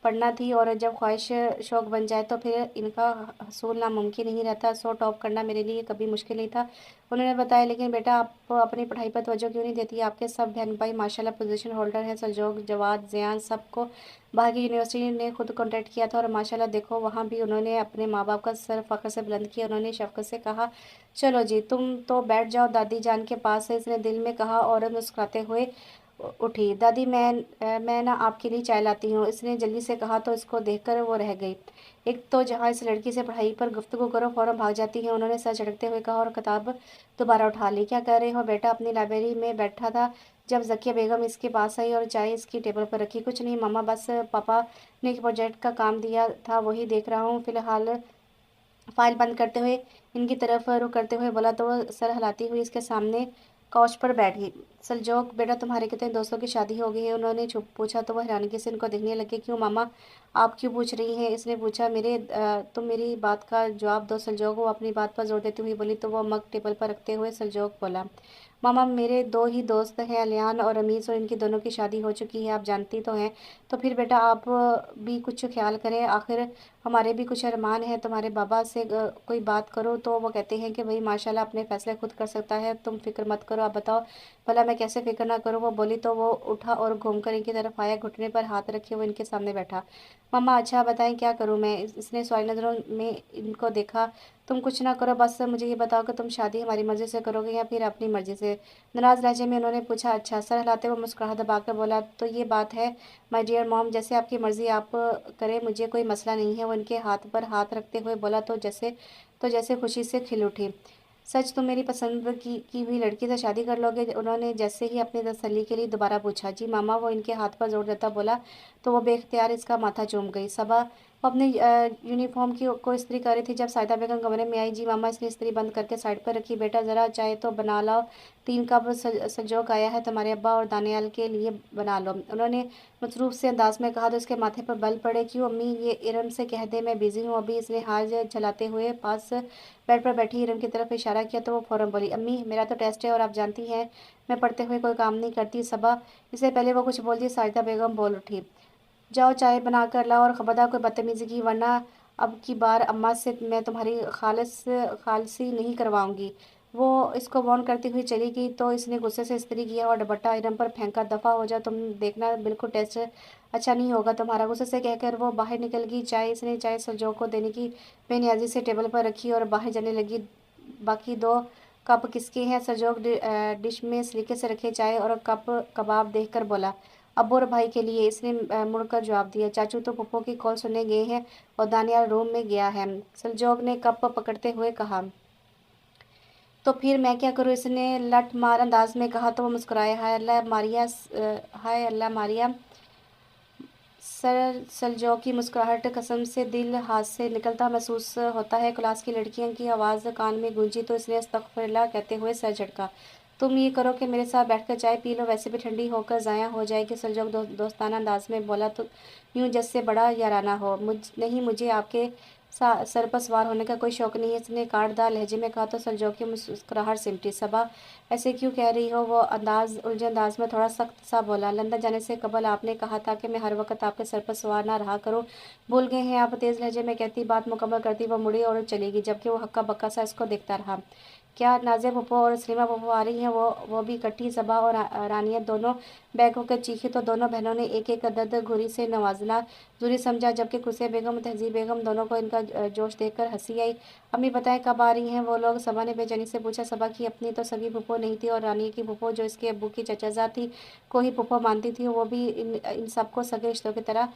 पढ़ना थी, और जब ख्वाहिश शौक बन जाए तो फिर इनका हसूल नामुमकिन नहीं रहता। सो टॉप करना मेरे लिए कभी मुश्किल नहीं था, उन्होंने बताया। लेकिन बेटा आप अपनी पढ़ाई पर तवज्जो क्यों नहीं देती? आपके सब बहन भाई माशाल्लाह पोजीशन होल्डर हैं। सलजोग जवाद ज़ियान सबको बाहर की यूनिवर्सिटी ने खुद कॉन्टेक्ट किया था और माशाल्लाह देखो वहाँ भी उन्होंने अपने माँ बाप का सर फ़ख्र से बुलंद किया। उन्होंने शफ़क़त से कहा। चलो जी तुम तो बैठ जाओ दादी जान के पास है, इसने दिल में कहा और मुस्कुराते हुए उठी। दादी मैं ना आपके लिए चाय लाती हूँ, इसने जल्दी से कहा तो इसको देखकर वो रह गई। एक तो जहाँ इस लड़की से पढ़ाई पर गुफ्तगू करो फ़ौरन भाग जाती है, उन्होंने सर झटकते हुए कहा और किताब दोबारा उठा ली। क्या कर रहे हो बेटा? अपनी लाइब्रेरी में बैठा था जब ज़किया बेगम इसके पास आई और चाय इसकी टेबल पर रखी। कुछ नहीं मामा, बस पापा ने एक प्रोजेक्ट का काम दिया था वही देख रहा हूँ फ़िलहाल। फाइल बंद करते हुए इनकी तरफ रुख करते हुए बोला तो वो सर हिलाती हुई इसके सामने काउच पर बैठ गई। सलजोक बेटा तुम्हारे कितने दोस्तों की शादी हो गई है? उन्होंने छुप पूछा तो वह हैरानगी से इनको देखने लगे। क्यों मामा आप क्यों पूछ रही हैं? इसने पूछा। तुम मेरी बात का जवाब दो। सलजोक वो अपनी बात पर जोर देती हुई बोली तो वह मग टेबल पर रखते हुए सलजोक बोला। मामा मेरे दो ही दोस्त हैं अलियान और अमीज, और इनकी दोनों की शादी हो चुकी है, आप जानती तो हैं। तो फिर बेटा आप भी कुछ ख्याल करें, आखिर हमारे भी कुछ अरमान हैं। तुम्हारे बाबा से कोई बात करो तो वो कहते हैं कि भाई माशाल्लाह अपने फैसले खुद कर सकता है, तुम फिक्र मत करो। आप बताओ भला मैं कैसे फिक्र ना करूँ? वो बोली तो वो उठा और घूमकर इनकी तरफ आया, घुटने पर हाथ रखे वो इनके सामने बैठा। मम्मा अच्छा बताएं क्या करूँ मैं? इसने सवाल नज़रों में इनको देखा। तुम कुछ ना करो, बस मुझे ये बताओ कि तुम शादी हमारी मर्ज़ी से करोगे या फिर अपनी मर्ज़ी से? नाराज़ लहजे में उन्होंने पूछा। अच्छा। सर हिलाते हुए मुस्कुराहट दबाकर बोला तो ये बात है माय डियर मॉम, जैसे आपकी मर्ज़ी आप करें, मुझे कोई मसला नहीं है। वो इनके हाथ पर हाथ रखते हुए बोला तो जैसे खुशी से खिल उठी। सच तुम मेरी पसंद की हुई लड़की से शादी कर लोगे? उन्होंने जैसे ही अपनी तसल्ली के लिए दोबारा पूछा। जी मामा, वो इनके हाथ पर जोर देता बोला तो वो बेख्तियार इसका माथा चूम गई। सबा वो अपने यूनिफॉर्म की को इस्त्री कर रही थी जब सायदा बेगम कमरे में आई। जी मामा, इसने इस्त्री बंद करके साइड पर रखी। बेटा ज़रा चाय तो बना लाओ, 3 कप सजोक आया है तुम्हारे अब्बा और दानियाल के लिए, बना लो, उन्होंने मसरूफ़ से अंदाज में कहा तो उसके माथे पर बल पड़े। क्यों अम्मी? ये इरम से कह दे मैं बिज़ी हूँ अभी। इसने हाथ चलाते हुए पास बेड पर बैठी इरम की तरफ इशारा किया तो वो फ़ौरन बोली। अम्मी मेरा तो टेस्ट है और आप जानती हैं मैं पढ़ते हुए कोई काम नहीं करती। सबा इससे पहले वो कुछ बोलती साजिदा बेगम बोल उठी। जाओ चाय बना कर लाओ और खबरदार कोई बदतमीज़ी की, वरना अब की बार अम्मा से मैं तुम्हारी खालसी नहीं करवाऊंगी। वो इसको वार्न करती हुई चली गई तो इसने गुस्से से इस्त्री किया और दुपट्टा इरम पर फेंका। दफ़ा हो जाओ, तुम देखना बिल्कुल टेस्ट अच्छा नहीं होगा तुम्हारा, गुस्से से कहकर वो बाहर निकल गई। इसने चाय सलजो को देने की बेनियाजी से टेबल पर रखी और बाहर जाने लगी। बाकी दो कप किसके हैं? सरजोग डिश में सलीके से रखे चाय और कप कबाब देखकर बोला, अब्बू और भाई के लिए। इसने मुड़कर जवाब दिया, चाचू तो पप्पो की कॉल सुनने गए हैं और दानियाल रूम में गया है। सरजोग ने कप पकड़ते हुए कहा, तो फिर मैं क्या करूँ? इसने लठ मार अंदाज में कहा तो वो मुस्कुराए। हाय अल्लाह मारिया, हाय अल्लाह मारिया। सरजों की मुस्कुराहट कसम से दिल हाथ से निकलता महसूस होता है। क्लास की लड़कियों की आवाज़ कान में गूंजी तो इसने अस्तगफिरुल्लाह कहते हुए सर झटका। तुम ये करो कि मेरे साथ बैठकर चाय पी लो, वैसे भी ठंडी होकर ज़ाया हो जाएगी। सरजोग दोस्ताना अंदाज में बोला, तो यूँ जैसे बड़ा याराना हो। नहीं, मुझे आपके सर पर सवार होने का कोई शौक नहीं है, इसने काटदार लहजे में कहा। तो सरजोग की मुस्कुराहट सिमटी। सबा, ऐसे क्यों कह रही हो? वो उलझे अंदाज में थोड़ा सख्त सा बोला, लंदन जाने से कबल आपने कहा था कि मैं हर वक्त आपके सर पर सवार ना रहा करूं। भूल गए हैं आप? तेज लहजे में कहती बात मुकम्मल करती वो मुड़ी और चलेगी, जबकि वो हक्का बक्का सा इसको देखता रहा। क्या नाज़िया फूफो और सलीमा फूफो आ रही हैं? वो भी इकट्ठी। सबा और रानिया दोनों बैग होकर चीखी तो दोनों बहनों ने एक एक अदद घुरी से नवाजना जरूरी समझा, जबकि खुशिया बेगम और तहजीब बेगम दोनों को इनका जोश देखकर हंसी आई। अम्मी बताएं कब आ रही हैं वो लोग? सबा ने बेचैनी से पूछा। सबा की अपनी तो सगी फूफो नहीं थी और रानी की फूफो, जो इसके अब्बू की चचाजा थी, को ही फूफो मानती थी, वो भी इन सबको सगे रिश्तों की तरह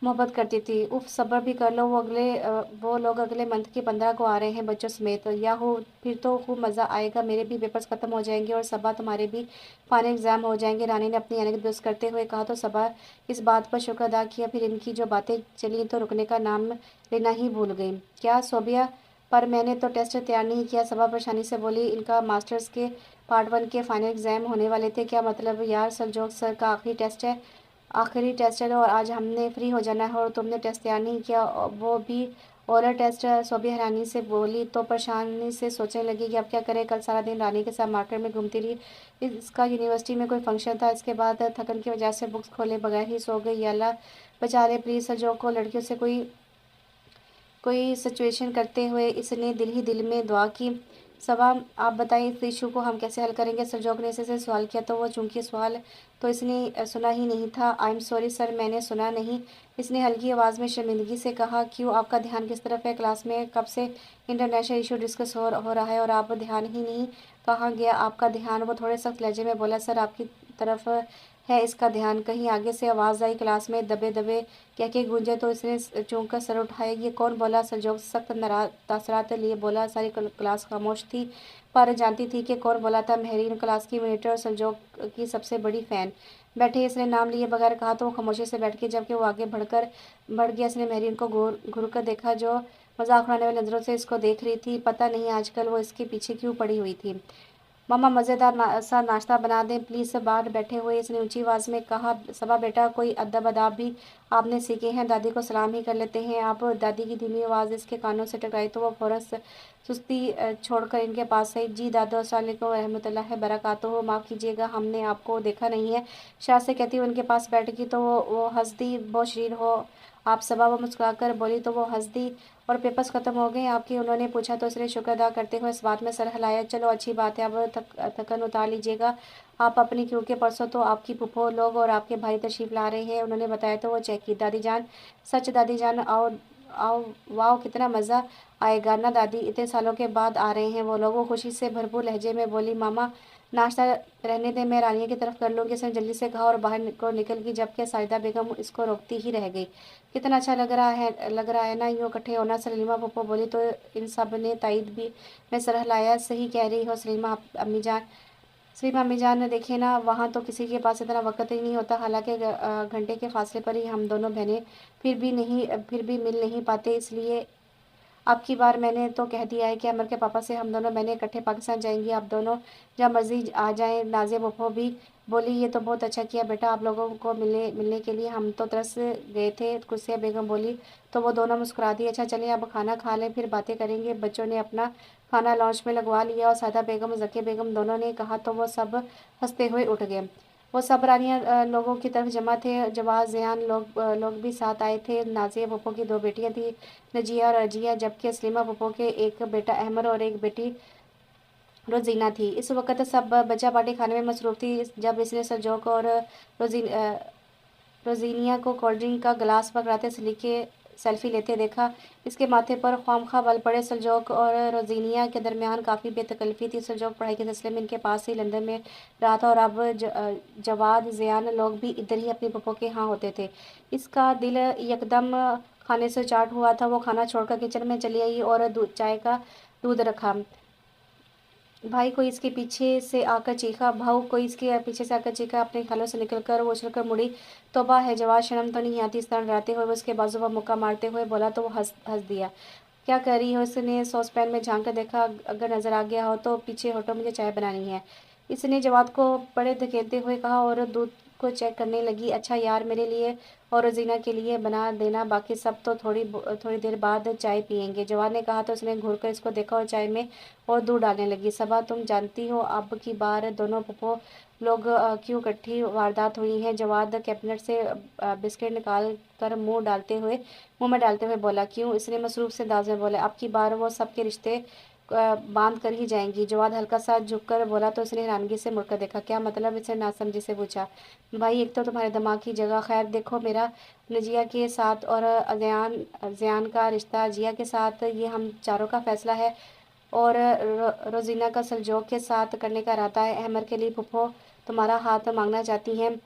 मोहब्बत करती थी। उफ, सब्र भी कर लो, वो लोग अगले मंथ की 15 को आ रहे हैं बच्चों समेत। या हो, फिर तो खूब मज़ा आएगा। मेरे भी पेपर्स ख़त्म हो जाएंगे और सबा तुम्हारे भी फाइनल एग्ज़ाम हो जाएंगे। रानी ने अपनी यानी दुरुस्त करते हुए कहा। तो सबा इस बात पर शुक्र अदा किया, फिर इनकी जो बातें चली तो रुकने का नाम लेना ही भूल गई। क्या सोबिया? पर मैंने तो टेस्ट तैयार नहीं किया। सबा परेशानी से बोली, इनका मास्टर्स के पार्ट 1 के फाइनल एग्ज़ाम होने वाले थे। क्या मतलब यार? सरजोग सर का आखिरी टेस्ट है और आज हमने फ्री हो जाना है और तुमने टेस्ट तैयार नहीं किया, वो भी ओरल टेस्ट। सोबी हैरानी से बोली तो परेशानी से सोचने लगी कि अब क्या करे। कल सारा दिन रानी के साथ मार्केट में घूमती रही। इसका यूनिवर्सिटी में कोई फंक्शन था, इसके बाद थकन की वजह से बुक्स खोले बगैर ही सो गई। अल्लाह बचा ले प्लीज़ सरजो को लड़कियों से कोई सिचुएशन करते हुए इसने दिल ही दिल में दुआ की। सबा, आप बताइए इस इशू को हम कैसे हल करेंगे? सरजोग ने इसे सवाल किया तो वो चूंकि सवाल तो इसने सुना ही नहीं था। आई एम सॉरी सर, मैंने सुना नहीं। इसने हल्की आवाज़ में शर्मिंदगी से कहा। क्यों? आपका ध्यान किस तरफ है? क्लास में कब से इंटरनेशनल इशू डिस्कस हो रहा है और आप ध्यान ही नहीं। कहाँ गया आपका ध्यान? वो थोड़े सख्त लहजे में बोला, सर आपकी तरफ है इसका ध्यान। कहीं आगे से आवाज़ आई। क्लास में दबे दबे कह के गूंजे तो इसने चौंक कर सर उठाया। ये कौन? बोला सरजोग सख्त तासरात लिए बोला। सारी क्लास खामोश थी पर जानती थी कि कौन बोला था। महरीन, क्लास की मॉनिटर और सरजोग की सबसे बड़ी फ़ैन। बैठे इसने नाम लिए बगैर कहा तो वो खामोशी से बैठ गई, जबकि वो आगे बढ़ गया। इसने महरीन को घूर कर देखा, जो मजाक उड़ाने वाली नज़रों से इसको देख रही थी। पता नहीं आजकल वो इसके पीछे क्यों पड़ी हुई थी। मम्मा मज़ेदार सा नाश्ता बना दें प्लीज़। सब बाहर बैठे हुए इसने ऊंची आवाज़ में कहा। सबा बेटा, कोई अदब अदाब भी आपने सीखे हैं? दादी को सलाम ही कर लेते हैं आप। दादी की धीमी आवाज़ इसके कानों से टकराई तो वो फ़ौरन सुस्ती छोड़कर इनके पास आई। जी दादो, अस्सलाम वालेकुम रहमतुल्लाहि बरकातुहू। माफ़ कीजिएगा, हमने आपको देखा नहीं है। शाह से कहती हुई उनके पास बैठ गई तो वो हंस दी। बहुत शरीर हो आप सबा, वो मुस्कुराकर बोली तो वो हंस दी। और पेपर्स ख़त्म हो गए आपके? उन्होंने पूछा तो उसने शुक्र अदा करते हुए इस बात में सर हिलाया। चलो अच्छी बात है, अब थकन उतार लीजिएगा आप अपनी, क्योंकि परसों तो आपकी फूफो लोग और आपके भाई तशरीफ़ ला रहे हैं। उन्होंने बताया तो वो चेक की। दादी जान, सच दादी जान, आओ आओ, वाह कितना मज़ा आएगा ना दादी, इतने सालों के बाद आ रहे हैं वो लोग। वो खुशी से भरपूर लहजे में बोली। मामा नाश्ता रहने दे, मैं रानिया की तरफ कर लूँगी, इसने जल्दी से कहा और बाहर को निकल गई, जबकि साहिदा बेगम इसको रोकती ही रह गई। कितना अच्छा लग रहा है ना यूँ इकट्ठे होना? सलीमा पप्पो बोली तो इन सब ने तायद भी में सर हिलाया। सही कह रही हो सलीमा अम्मी जान। सलीमा अम्मी जान ने देखे ना, वहाँ तो किसी के पास इतना वक्त ही नहीं होता। हालांकि घंटे के फासले पर ही हम दोनों बहनें फिर भी मिल नहीं पाते। इसलिए अब की बार मैंने तो कह दिया है कि अमर के पापा से हम दोनों बहनें इकट्ठे पाकिस्तान जाएंगी। आप दोनों जहाँ मर्जी आ जाएं। नाज़िया फूफो भी बोली, ये तो बहुत अच्छा किया बेटा आप लोगों को मिलने के लिए, हम तो तरस गए थे। कुर्सिया बेगम बोली तो वो दोनों मुस्कुरा दी। अच्छा चलिए अब खाना खा लें, फिर बातें करेंगे। बच्चों ने अपना खाना लॉन्च में लगवा लिया और सादा बेगम और जकी बेगम दोनों ने कहा तो वो सब हंसते हुए उठ गए। वो सब रानियाँ लोगों की तरफ जमा थे। जवाज ज़यान लोग भी साथ आए थे। नाज़िया पप्पो की दो बेटियां थी, नजिया और अजिया, जबकि सलीमा पप्पो के एक बेटा अहमद और एक बेटी रोजीना थी। इस वक्त सब बच्चा पार्टी खाने में मसरूफ़ थी। जब इसने सरजोक और रोजी रोजीनिया को कोल्ड ड्रिंक का गिलास पकड़ाते सलीके सेल्फी लेते देखा। इसके माथे पर ख्वामखा बल पड़े। सलजोक और रोज़िनिया के दरमियान काफ़ी बेतकल्फ़ी थी। सलजोक पढ़ाई के सिलसिले में इनके पास ही लंदन में रहा था और अब जवाद ज़ियान लोग भी इधर ही अपनी पप्पो के यहाँ होते थे। इसका दिल यकदम खाने से चाट हुआ था। वो खाना छोड़कर किचन में चली आई और चाय का दूध रखा। भाई कोई इसके पीछे से आकर चीखा। भाऊ कोई इसके पीछे से आकर चीखा। अपने ख्यालों से निकलकर वो उछलकर मुड़ी। तौबा है जवाब, शर्म तो नहीं आती? इस तरह डराते हुए वो उसके बाजू पर मुक्का मारते हुए बोला तो वो हंस हंस दिया। क्या कर रही हो? उसने सॉस पैन में झांक कर देखा। अगर नजर आ गया हो तो पीछे हटो, मुझे चाय बनानी है। इसने जवाब को बड़े धकेलते हुए कहा और दूध को चेक करने लगी। अच्छा यार, मेरे लिए और रोजीना के लिए बना देना, बाकी सब तो थोड़ी देर बाद चाय पियेंगे। जवान ने कहा तो उसने घूरकर इसको देखा और चाय में और दूध डालने लगी। सबा तुम जानती हो अब की बार दोनों पप्पो लोग क्यों इकट्ठी वारदात हुई है? जवाद कैबिनेट से बिस्किट निकाल कर मुंह में डालते हुए बोला। क्यों? इसने मसरूफ से अंदाज में बोला। अब की बार वो सबके रिश्ते बांध कर ही जाएंगी। जवाद हल्का सा झुककर बोला तो उसने हैरानगी से मुड़कर देखा। क्या मतलब? इसने नासमझी से पूछा। भाई एक तो तुम्हारे दिमाग की जगह। खैर देखो, मेरा नजिया के साथ और अजयान अजयान का रिश्ता, जिया के साथ, ये हम चारों का फैसला है और रोजीना का सलजोक के साथ करने का इरादा है। अहमर के लिए फूफो तुम्हारा हाथ मांगना चाहती हैं।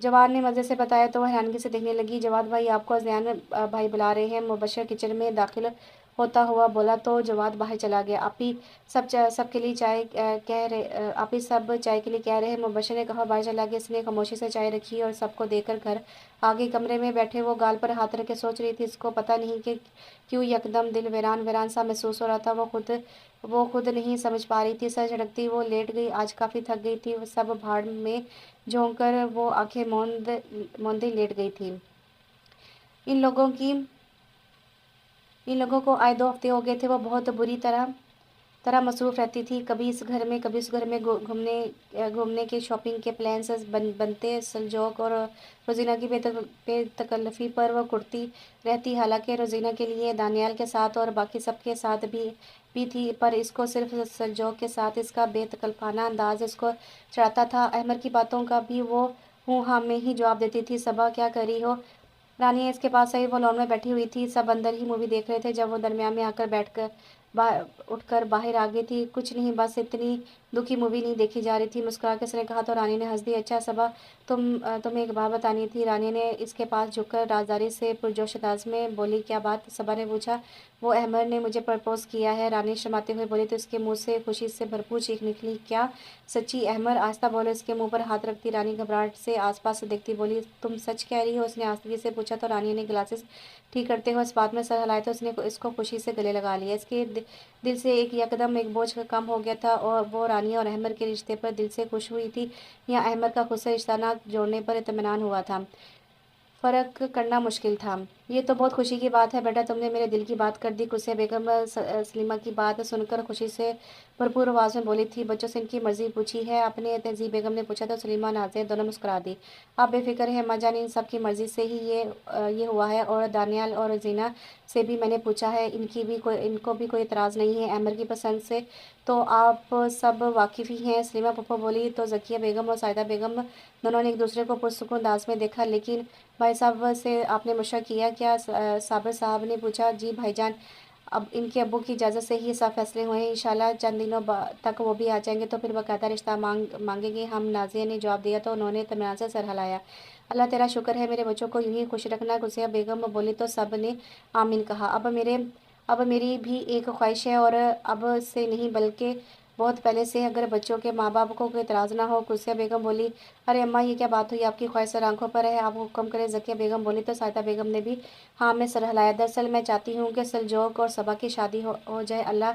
जवाद ने मज़े से बताया तो वह हैरानगी से देखने लगी। जवाद भाई, आपको अज़यान भाई बुला रहे हैं। मुबशर किचन में दाखिल होता हुआ बोला तो जवाद बाहर चला गया। आप ही सब के लिए चाय कह रहे आप ही सब चाय के लिए कह रहे हैं, मुबशर ने कहा। बाहर चला गया। इसने खामोशी से चाय रखी और सबको देकर घर आगे कमरे में बैठे वो गाल पर हाथ रख के सोच रही थी। इसको पता नहीं कि क्यों यकदम दिल वीरान वीरान सा महसूस हो रहा था। वो खुद नहीं समझ पा रही थी। सर झटकती वो लेट गई। आज काफ़ी थक गई थी। वो सब भाड़ में झोंक कर वो आंखें मौंदे लेट गई थी। इन लोगों की इन लोगों को आए 2 हफ्ते हो गए थे। वो बहुत बुरी तरह मसरूफ़ रहती थी। कभी इस घर में कभी उस घर में घूमने के शॉपिंग के प्लान्स बनते। सलजोक और रोजीना की बेतकल्लफ़ी पर वह कुटती रहती। हालांकि रोजीना के लिए दानियाल के साथ और बाकी सबके साथ भी थी, पर इसको सिर्फ सलजोक के साथ इसका बेतकल्लफ़ाना अंदाज इसको चढ़ाता था। अहमर की बातों का भी वो हूँ हाँ में ही जवाब देती थी। सबा क्या कर रही हो? रानी इसके पास आई। वो लॉन में बैठी हुई थी। सब अंदर ही मूवी देख रहे थे जब वो दरमियान में आकर बैठकर उठकर बाहर आ गई थी। कुछ नहीं, बस इतनी दुखी मूवी नहीं देखी जा रही थी। मुस्कुरा के उसने कहा तो रानी ने हंस दी। अच्छा सबा, तुम्हें एक बात बतानी थी। रानी ने इसके पास झुककर राजदारी से पुरजोश अंदाज में बोली। क्या बात? सबा ने पूछा। वो अहमद ने मुझे प्रपोज किया है, रानी शर्माते हुए बोली तो इसके मुंह से खुशी से भरपूर चीख निकली। क्या सच्ची? अहमद आस्था बोले। इसके मुंह पर हाथ रखती रानी घबराहट से आसपास से देखती बोली। तुम सच कह रही हो? उसने आस्था से पूछा तो रानी ने ग्लासेस ठीक करते हुए इस बात में सर हिलाया तो उसने इसको खुशी से गले लगा लिया। इसके दिल से यकदम एक बोझ कम हो गया था और वो रानी और अहमद के रिश्ते पर दिल से खुश हुई थी या अहमद का खुद से रिश्ता ना जोड़ने पर इत्मीनान हुआ था। फ़र्क करना मुश्किल था। ये तो बहुत खुशी की बात है बेटा, तुमने मेरे दिल की बात कर दी। कुसिया बेगम सलीमा की बात सुनकर खुशी से भरपूर आवाज़ में बोली थी। बच्चों से इनकी मर्ज़ी पूछी है आपने? तहज़ीब बेगम ने पूछा तो सलीमा नाज़िया दोनों मुस्कुरा दी। आप बेफिक्र हैं अम्मा जान, इन सब की मर्ज़ी से ही ये हुआ है और दानियाल और जीना से भी मैंने पूछा है। इनको भी कोई एतराज़ नहीं है। अमर की पसंद से तो आप सब वाकिफ़ ही हैं। सलीमा पप्पो बोली तो ज़किया बेगम और साहिदा बेगम दोनों ने एक दूसरे को पुरसुकून अंदाज में देखा। लेकिन भाई साहब से आपने मशवरा किया क्या? साबिर साहब ने पूछा। जी भाईजान, अब इनके अब्बू की इजाज़त से ही सब फैसले हुए हैं। इंशाल्लाह चंद दिनों तक वो भी आ जाएंगे तो फिर बाकायदा रिश्ता मांगेंगे हम। नाजिया ने जवाब दिया तो उन्होंने इत्मीनान से सर हिलाया। अल्लाह तेरा शुक्र है, मेरे बच्चों को यूं ही खुश रखना। गुसिया बेगम बोली तो सब ने आमीन कहा। अब मेरी भी एक ख्वाहिश है और अब से नहीं बल्कि बहुत पहले से, अगर बच्चों के माँ बाप को कोई इतराज़ ना हो। गुसिया बेगम बोली। अरे अम्मा, ये क्या बात हुई? आपकी ख्वाहिश सर आंखों पर है, आप हुक्म करें। ज़किया बेगम बोली तो साहिदा बेगम ने भी हाँ में सर हिलाया। दरअसल मैं चाहती हूँ कि सलजोक और सबा की शादी हो जाए। अल्लाह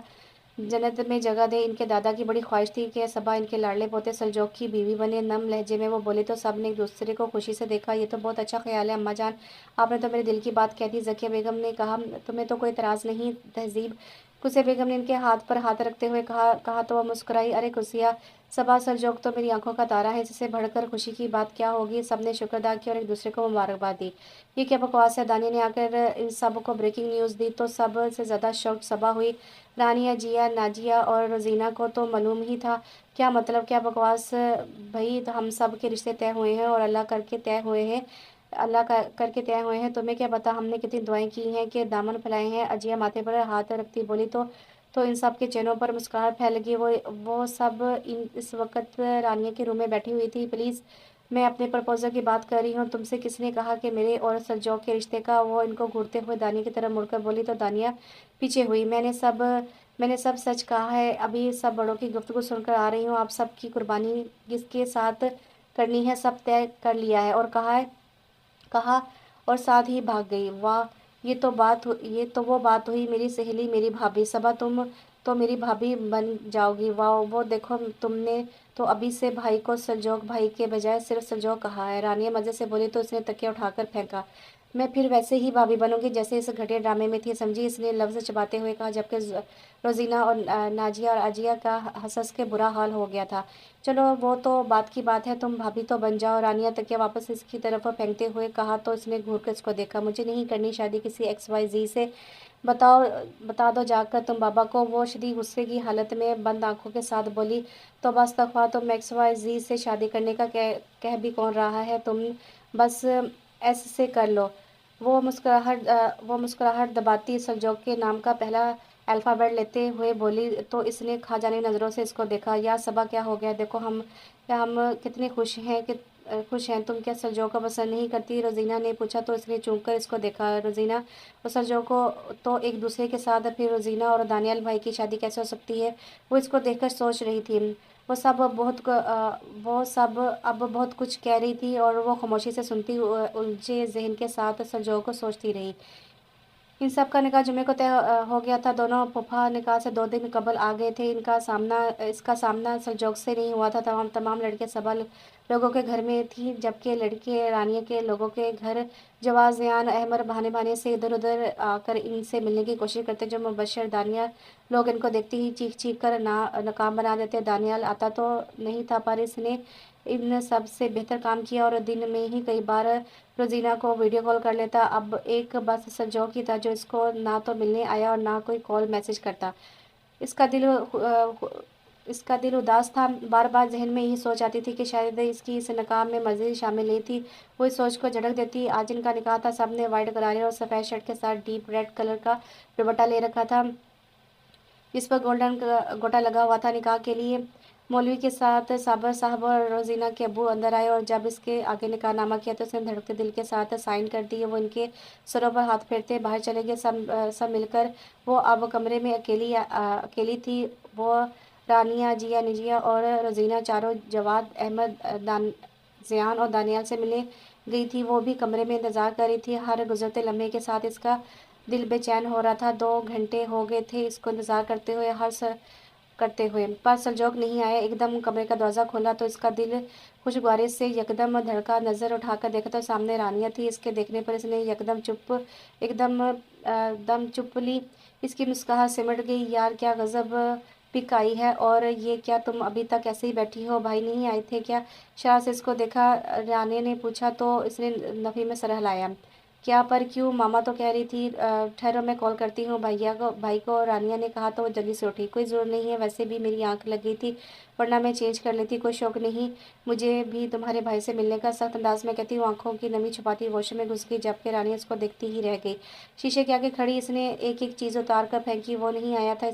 जन्नत में जगह दे। इनके दादा की बड़ी ख्वाहिश थी कि सबा इनके लाडले पोते सलजोक की बीवी बने। नम लहजे में वो बोले तो सब ने एक दूसरे को खुशी से देखा। ये तो बहुत अच्छा ख्याल है अम्मा जान, आपने तो मेरे दिल की बात कह दी। ज़किया बेगम ने कहा। तुम्हें तो कोई इतराज़ नहीं? तहजीब कुसिया बेगम ने इनके हाथ पर हाथ रखते हुए कहा तो वह मुस्कुराई। अरे कुसिया, सबा सलजोक तो मेरी आंखों का तारा है, जिससे बढ़कर खुशी की बात क्या होगी? सबने शुक्र अदा किया और एक दूसरे को मुबारकबाद दी। ये क्या बकवास है? दानी ने आकर इन सब को ब्रेकिंग न्यूज़ दी तो सब से ज़्यादा शौक सबा हुई। रानिया, जिया, नाजिया और रोजीना को तो मालूम ही था। क्या मतलब? क्या बकवास? भाई तो हम सब के रिश्ते तय हुए हैं और अल्लाह करके तय हुए हैं। अल्लाह का करके तय हुए हैं, तुम्हें क्या पता हमने कितनी दुआएं की हैं कि दामन फैलाए हैं। अजिया माथे पर हाथ रखती बोली। तो इन सब के चेहरों पर मुस्कुराहट फैल गई। वो सब इस वक्त रानिया के रूम में बैठी हुई थी। प्लीज़, मैं अपने प्रपोजल की बात कर रही हूँ। तुमसे किसने कहा कि मेरे और संजोग के रिश्ते का? वो इनको घूरते हुए दानिया की तरफ मुड़कर बोली। तो दानिया पीछे हुई। मैंने सब सच कहा है। अभी सब बड़ों की गुफ्तगू सुनकर आ रही हूँ। आप सबकी कुर्बानी किसके साथ करनी है सब तय कर लिया है। और कहा और साथ ही भाग गई। वाह, ये तो वो बात हुई मेरी सहेली, मेरी भाभी। सबा, तुम तो मेरी भाभी बन जाओगी। वाह, वो देखो, तुमने तो अभी से भाई को संजोग भाई के बजाय सिर्फ संजोग कहा है। रानिया मजे से बोली। तो उसने तकिया उठाकर फेंका। मैं फिर वैसे ही भाभी बनूंगी जैसे इस घटिया ड्रामे में थी, समझी? इसने लफ्ज चबाते हुए कहा, जबकि रोजीना और नाजिया और अजिया का हंस के बुरा हाल हो गया था। चलो, वो तो बात की बात है, तुम भाभी तो बन जाओ। रानिया तकिया वापस इसकी तरफ फेंकते हुए कहा। तो इसने घूर कर इसको देखा। मुझे नहीं करनी शादी किसी XYZ से। बताओ, बता दो जाकर तुम बाबा को। वो शदीद गुस्से की हालत में बंद आंखों के साथ बोली। तो बस तकवा, तुम XYZ से शादी करने का कह भी कौन रहा है? तुम बस S से कर लो। वो मुस्कुराहट दबाती संजोग के नाम का पहला अल्फ़ाबेट लेते हुए बोली। तो इसने खा जाने नज़रों से इसको देखा। या सबा, क्या हो गया? देखो हम कितने खुश हैं। तुम क्या संजोग को पसंद नहीं करती? रोजीना ने पूछा। तो इसने चूक कर इसको देखा। रोजीना और संजोग को तो एक दूसरे के साथ, फिर रोजीना और दानियाल भाई की शादी कैसे हो सकती है? वो इसको देखकर सोच रही थी। वो सब अब बहुत कुछ कह रही थी और वो खामोशी से सुनती, उलझे जहन के साथ संजोग को सोचती रही। इन सब का निकाह जुमे को तय हो गया था। दोनों फूफा निकाह से 2 दिन कबल आ गए थे। इसका सामना संजोग से नहीं हुआ था। तमाम तमाम लड़के सबा लोगों के घर में थी, जबकि लड़के रानिया के लोगों के घर जवाज़ यान अहमर बहाने बहाने से इधर उधर आकर इनसे मिलने की कोशिश करते। जो मुबशर दानिया लोग इनको देखते ही चीख चीख कर नाकाम बना देते। दानियाल आता तो नहीं था, पर इसने इन सब से बेहतर काम किया और दिन में ही कई बार रोजीना को वीडियो कॉल कर लेता। अब एक बस संजोग ही था जो इसको ना तो मिलने आया और ना कोई कॉल मैसेज करता। इसका दिल इसका दिल उदास था। बार बार जहन में यही सोच आती थी कि शायद इसकी इस निकाह में मर्जी शामिल नहीं थी। वो इस सोच को झटक देती। आज इनका निकाह था। सबने वाइट गरारे और सफ़ेद शर्ट के साथ डीप रेड कलर का दुपट्टा ले रखा था, जिस पर गोल्डन गोटा लगा हुआ था। निकाह के लिए मौलवी के साथ साबर साहब और रोजीना के अब्बू अंदर आए और जब इसके आगे निकाहनामा किया तो उसने धड़कते दिल के साथ साइन कर दिए। वो इनके सरों पर हाथ फेरते बाहर चले गए। सब मिलकर। वो अब कमरे में अकेली थी। वो रानिया, जिया, निजिया और रोजीना चारों जवाद अहमद, जियान और दानियाल से मिलने गई थी। वो भी कमरे में इंतज़ार कर रही थी। हर गुजरते लम्हे के साथ इसका दिल बेचैन हो रहा था। 2 घंटे हो गए थे इसको इंतज़ार करते हुए, पर संजोग नहीं आया। एकदम कमरे का दरवाज़ा खोला तो इसका दिल खुशगवारी से यकदम धड़का। नज़र उठाकर देखा तो सामने रानिया थी। इसके देखने पर इसने दम चुप ली। इसकी मुस्कुराहट सिमट गई। यार, क्या गज़ब पिक आई है। और ये क्या, तुम अभी तक ऐसे ही बैठी हो? भाई नहीं आए थे क्या? शराब से इसको देखा रानिया ने पूछा। तो इसने नफ़ी में सर हिलाया। क्या, पर क्यों? मामा तो कह रही थी। ठहरो, मैं कॉल करती हूँ भाई को। रानिया ने कहा। तो वो जल्दी से उठी। कोई ज़रूरत नहीं है, वैसे भी मेरी आंख लग गई थी, वरना मैं चेंज कर लेती। कोई शौक नहीं मुझे भी तुम्हारे भाई से मिलने का। सख्त अंदाज में कहती हूँ। आंखों की नमी छुपाती वॉशरूम में घुस गई, जबकि रानिया इसको देखती ही रह गई। शीशे के आगे खड़ी इसने एक एक चीज़ उतार कर फेंकी। वो नहीं आया था।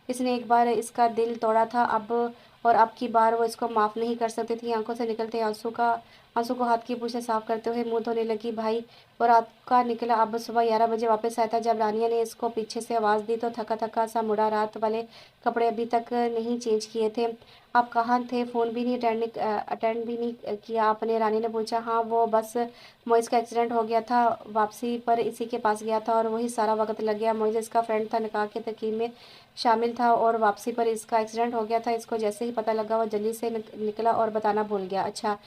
इसने एक बार इसका दिल तोड़ा था। अब की बार वो इसको माफ़ नहीं कर सकती थी। आंखों से निकलते आंसू को हाथ की पूँछ से साफ करते हुए मुंह धोने लगी। भाई और रात का निकला। अब सुबह 11 बजे वापस आया था। जब रानिया ने इसको पीछे से आवाज़ दी तो थका थका सा मुड़ा। रात वाले कपड़े अभी तक नहीं चेंज किए थे। आप कहाँ थे? फ़ोन भी नहीं अटेंड भी नहीं किया आपने? रानी ने पूछा। हाँ, वो बस मोइज़ का एक्सीडेंट हो गया था, वापसी पर इसी के पास गया था और वही सारा वक्त लग गया। मोइज़ इसका फ्रेंड था, निकाह के तकीब में शामिल था और वापसी पर इसका एक्सीडेंट हो गया था। इसको जैसे ही पता लगा वो जल्दी से निकला और बताना भूल गया। अच्छा,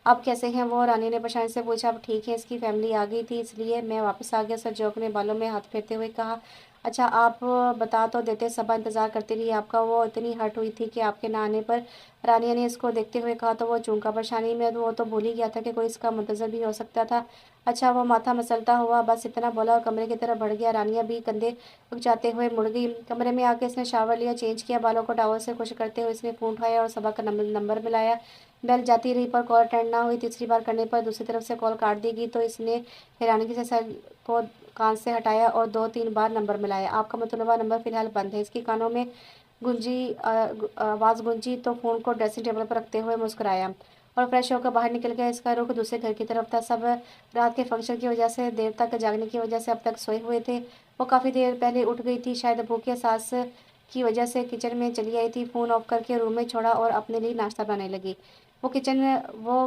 अब कैसे हैं वो? रानी ने परेशानी से पूछा। अब ठीक है, इसकी फैमिली आ गई थी इसलिए मैं वापस आ गया। सरजोक ने बालों में हाथ फेरते हुए कहा। अच्छा, आप बता तो देते, सबा इंतज़ार करती रही आपका। वो इतनी हर्ट हुई थी कि आपके ना आने पर। रानिया ने इसको देखते हुए कहा। तो वो चूंकि परेशानी में वो तो भूल ही गया था कि कोई इसका मुंतज़र भी हो सकता था। अच्छा वो माथा मसलता हुआ बस इतना बोला और कमरे की तरफ बढ़ गया। रानिया भी कंधे उकसाते हुए मुड़ गई। कमरे में आके इसने शावर लिया, चेंज किया, बालों को टॉवल से खुश करते हुए इसने फ़ोन उठाया और सबा का नंबर मिलाया। बेल जाती रही पर कॉल अटेंड ना हुई। तीसरी बार करने पर दूसरी तरफ से कॉल काट दी गई तो इसने हैरानगी से सर को कान से हटाया और 2-3 बार नंबर मिलाया। आपका मतलूबा नंबर फ़िलहाल बंद है। इसकी कानों में आवाज़ गूंजी तो फ़ोन को ड्रेसिंग टेबल पर रखते हुए मुस्कुराया और फ्रेश होकर बाहर निकल गया। इसका रुख दूसरे घर की तरफ था। सब रात के फंक्शन की वजह से देर तक जागने की वजह से अब तक सोए हुए थे। वो काफ़ी देर पहले उठ गई थी, शायद भूख या सांस की वजह से किचन में चली आई थी। फ़ोन ऑफ करके रूम में छोड़ा और अपने लिए नाश्ता बनाने लगी। वो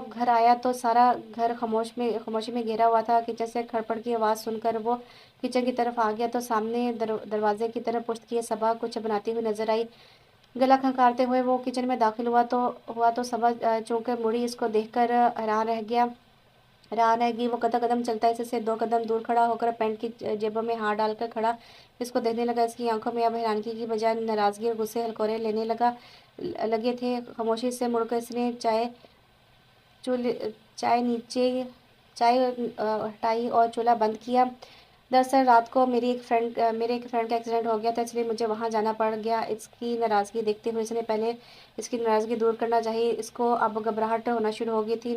घर आया तो सारा घर खामोशी में घिरा हुआ था। किचन से खड़पड़ की आवाज़ सुनकर वो किचन की तरफ आ गया तो सामने दरवाजे की तरफ पुश्त किए सबा कुछ बनाती हुई नजर आई। गला खंगारते हुए वो किचन में दाखिल हुआ तो सबा चौंक कर मुड़ी। इसको देखकर हैरान रह गई। वो कदम चलता इससे 2 कदम दूर खड़ा होकर पैंट की जेबों में हाथ डालकर खड़ा इसको देखने लगा। इसकी आंखों में अब हैरानगी की बजाय नाराज़गी और गुस्से हलकोरे लेने लगे थे। खामोशी से मुड़कर इसने चाय नीचे चाय हटाई और चूल्हा बंद किया। दरअसल रात को मेरे एक फ्रेंड का एक्सीडेंट हो गया था, इसलिए मुझे वहाँ जाना पड़ गया। इसकी नाराज़गी देखते हुए इसने पहले इसकी नाराज़गी दूर करना चाहिए। इसको अब घबराहट होना शुरू हो गई थी।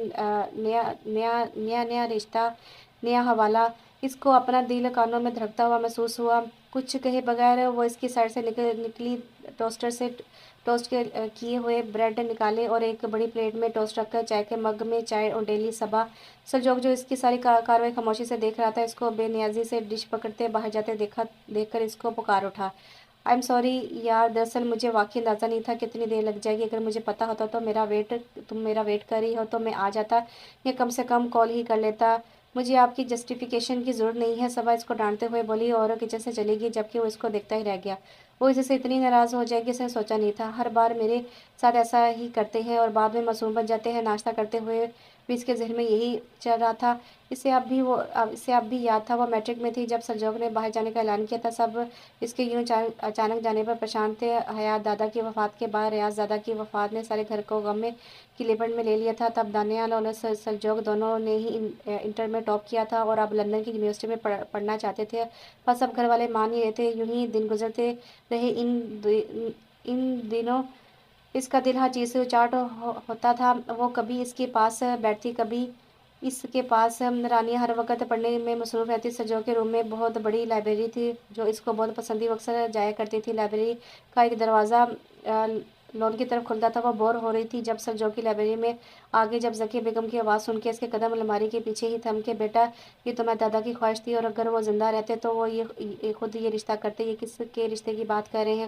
नया रिश्ता, नया हवाला। इसको अपना दिल कानों में धड़कता हुआ महसूस हुआ। कुछ कहे बगैर वो इसकी साइड से निकली। टोस्टर से टोस्ट किए हुए ब्रेड निकाले और एक बड़ी प्लेट में टोस्ट रखकर चाय के मग में चाय उंडेली। सबा संजोग जो इसकी सारी कार्रवाई खामोशी से देख रहा था, इसको बेनियाजी से डिश पकड़ते बाहर जाते देखकर इसको पुकार उठा। आई एम सॉरी यार, दरअसल मुझे वाकई अंदाज़ा नहीं था कितनी देर लग जाएगी। अगर मुझे पता होता तो तुम मेरा वेट कर रही हो तो मैं आ जाता या कम से कम कॉल ही कर लेता। मुझे आपकी जस्टिफिकेशन की ज़रूरत नहीं है, सबा इसको डांटते हुए बोली और किचन से चली गई, जबकि वो इसको देखता ही रह गया। वो इससे इतनी नाराज़ हो जाएगी इसने सोचा नहीं था। हर बार मेरे साथ ऐसा ही करते हैं और बाद में मासूम बन जाते हैं। नाश्ता करते हुए भी इसके जहन में यही चल रहा था। इसे अब भी याद था, वो मैट्रिक में थी जब संजोग ने बाहर जाने का ऐलान किया था। सब इसके यूं अचानक जाने पर परेशान थे। हयात दादा की वफ़ात के बाद रियाज दादा की वफ़ात ने सारे घर को गम में की लिपट में ले लिया था। तब दानियाल और संजोग दोनों ने ही इंटर में टॉप किया था और अब लंदन की यूनिवर्सिटी में पढ़ना चाहते थे। बस अब घर वाले मान ही रहे थे। यूं ही दिन गुजरते रहे। इन दिनों इसका दिल हर चीज़ से उचाट होता था। वो कभी इसके पास बैठती, कभी इसके पास। रानिया हर वक्त पढ़ने में मसरूफ़ रहती। सजो के रूम में बहुत बड़ी लाइब्रेरी थी जो इसको बहुत पसंद थी। वो अक्सर जाया करती थी। लाइब्रेरी का एक दरवाज़ा लॉन की तरफ खुलता था। वो बोर हो रही थी जब सजो की लाइब्रेरी में आगे जब जकी बेगम की आवाज़ सुन के इसके कदम अलमारी के पीछे ही थम के, बेटा ये तो मैं दादा की ख्वाहिश थी और अगर वो ज़िंदा रहते तो वो ये खुद ये रिश्ता करते। ये किसके रिश्ते की बात कर रही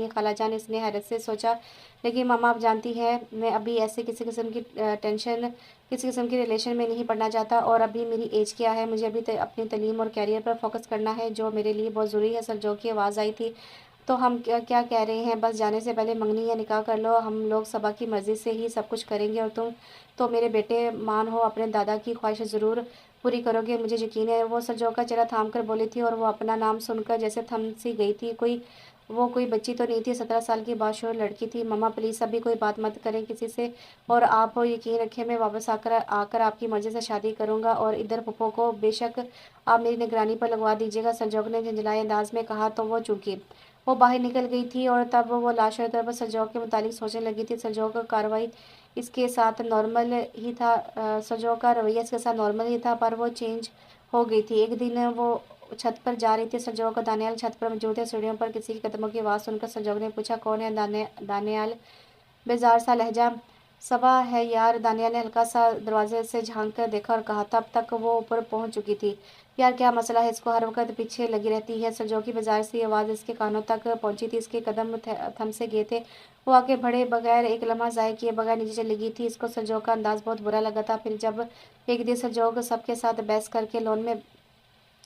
हैं खालाजान, इसने हैरत से सोचा। लेकिन मामा आप जानती हैं मैं अभी ऐसे किसी किस्म की रिलेशन में नहीं पढ़ना चाहता और अभी मेरी एज क्या है, मुझे अभी अपनी तालीम और कैरियर पर फोकस करना है जो मेरे लिए बहुत ज़रूरी है। सरजो की आवाज़ आई थी। तो हम क्या क्या कह रहे हैं, बस जाने से पहले मंगनी या निकाह कर लो। हम लोग सबा की मर्ज़ी से ही सब कुछ करेंगे और तुम तो मेरे बेटे मान हो, अपने दादा की ख्वाहिश ज़रूर पूरी करोगे, मुझे यकीन है। वो सरजो का चेहरा थाम कर बोली थी और वो अपना नाम सुनकर जैसे थम सी गई थी। वो कोई बच्ची तो नहीं थी, 17 साल की बाशऊर लड़की थी। मम्मा प्लीज़ अभी कोई बात मत करें किसी से और आप यकीन रखें मैं वापस आकर आपकी मर्ज़ी से शादी करूँगा और इधर पप्पो को बेशक आप मेरी निगरानी पर लगवा दीजिएगा। संजोग ने झंझलाए अंदाज में कहा तो वो चूकी। वो बाहर निकल गई थी और तब वो लाशों तरफ संजोग के मुतालिक सोचने लगी थी। संजोग का कार्रवाई इसके साथ नॉर्मल ही था। संजोग का रवैया इसके साथ नॉर्मल ही था पर वो चेंज हो गई थी। एक दिन वो छत पर जा रही थी। संजोग का दानियाल छत पर मौजूद है। सीढ़ियों पर किसी के कदमों की आवाज़ सुनकर संजोग ने पूछा कौन है? दानियाल बेजार सा लहजा। सबा है यार, दानियाल ने हल्का सा दरवाजे से झांक कर देखा और कहा। तब तक वो ऊपर पहुंच चुकी थी। यार क्या मसला है, इसको हर वक्त पीछे लगी रहती है। संजोग की बाजार से आवाज़ इसके कानों तक पहुंची थी। इसके कदम थम से गए थे। वो आगे बढ़े बगैर एक लम्हा ज़ाय किए बगैर नीचे चली गई थी। इसको संजोग का अंदाज बहुत बुरा लगा था। फिर जब एक दिन संजोग सबके साथ बहस करके लॉन में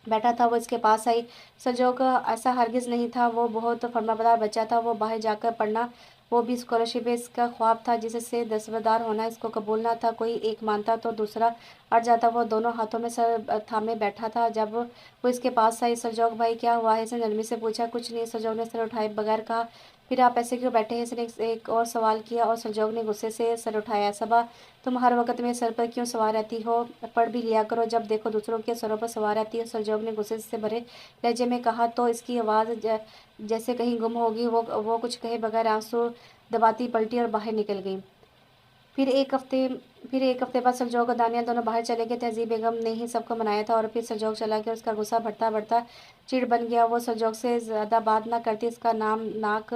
बैठा था वो इसके पास आई। संजोग ऐसा हरगिज़ नहीं था, वो बहुत फर्माबरदार बच्चा था। वो बाहर जाकर पढ़ना, वो भी स्कॉलरशिप इसका ख्वाब था जिससे दस्तबरदार होना इसको कबूल ना था। कोई एक मानता तो दूसरा अड़ जाता। वो दोनों हाथों में सर थामे बैठा था। जब वो इसके पास आई, संजोग भाई क्या हुआ है, इसने नरमी से पूछा। कुछ नहीं, संजोग ने सर उठाए बगैर कहा। फिर आप ऐसे क्यों बैठे हैं? इसने एक और सवाल किया और सलजोग ने गुस्से से सर उठाया। सबा, तुम हर वक्त मेरे सर पर क्यों सवार रहती हो? पढ़ भी लिया करो, जब देखो दूसरों के सरों पर सवार रहती हो। सलजोग ने गुस्से से भरे लहजे में कहा तो इसकी आवाज़ जैसे कहीं गुम होगी। वो कुछ कहे बगैर आंसू दबाती पलटी और बाहर निकल गई। फिर एक हफ्ते फिर एक हफ्ते बाद सलजोग और दानियाल दोनों बाहर चले गए। तहजीब बेगम ने ही सबको मनाया था और फिर सलजोग चला गया। उसका गुस्सा बढ़ता बढ़ता चिढ़ बन गया। वो सलजोग से ज़्यादा बात ना करती, इसका नाम नाक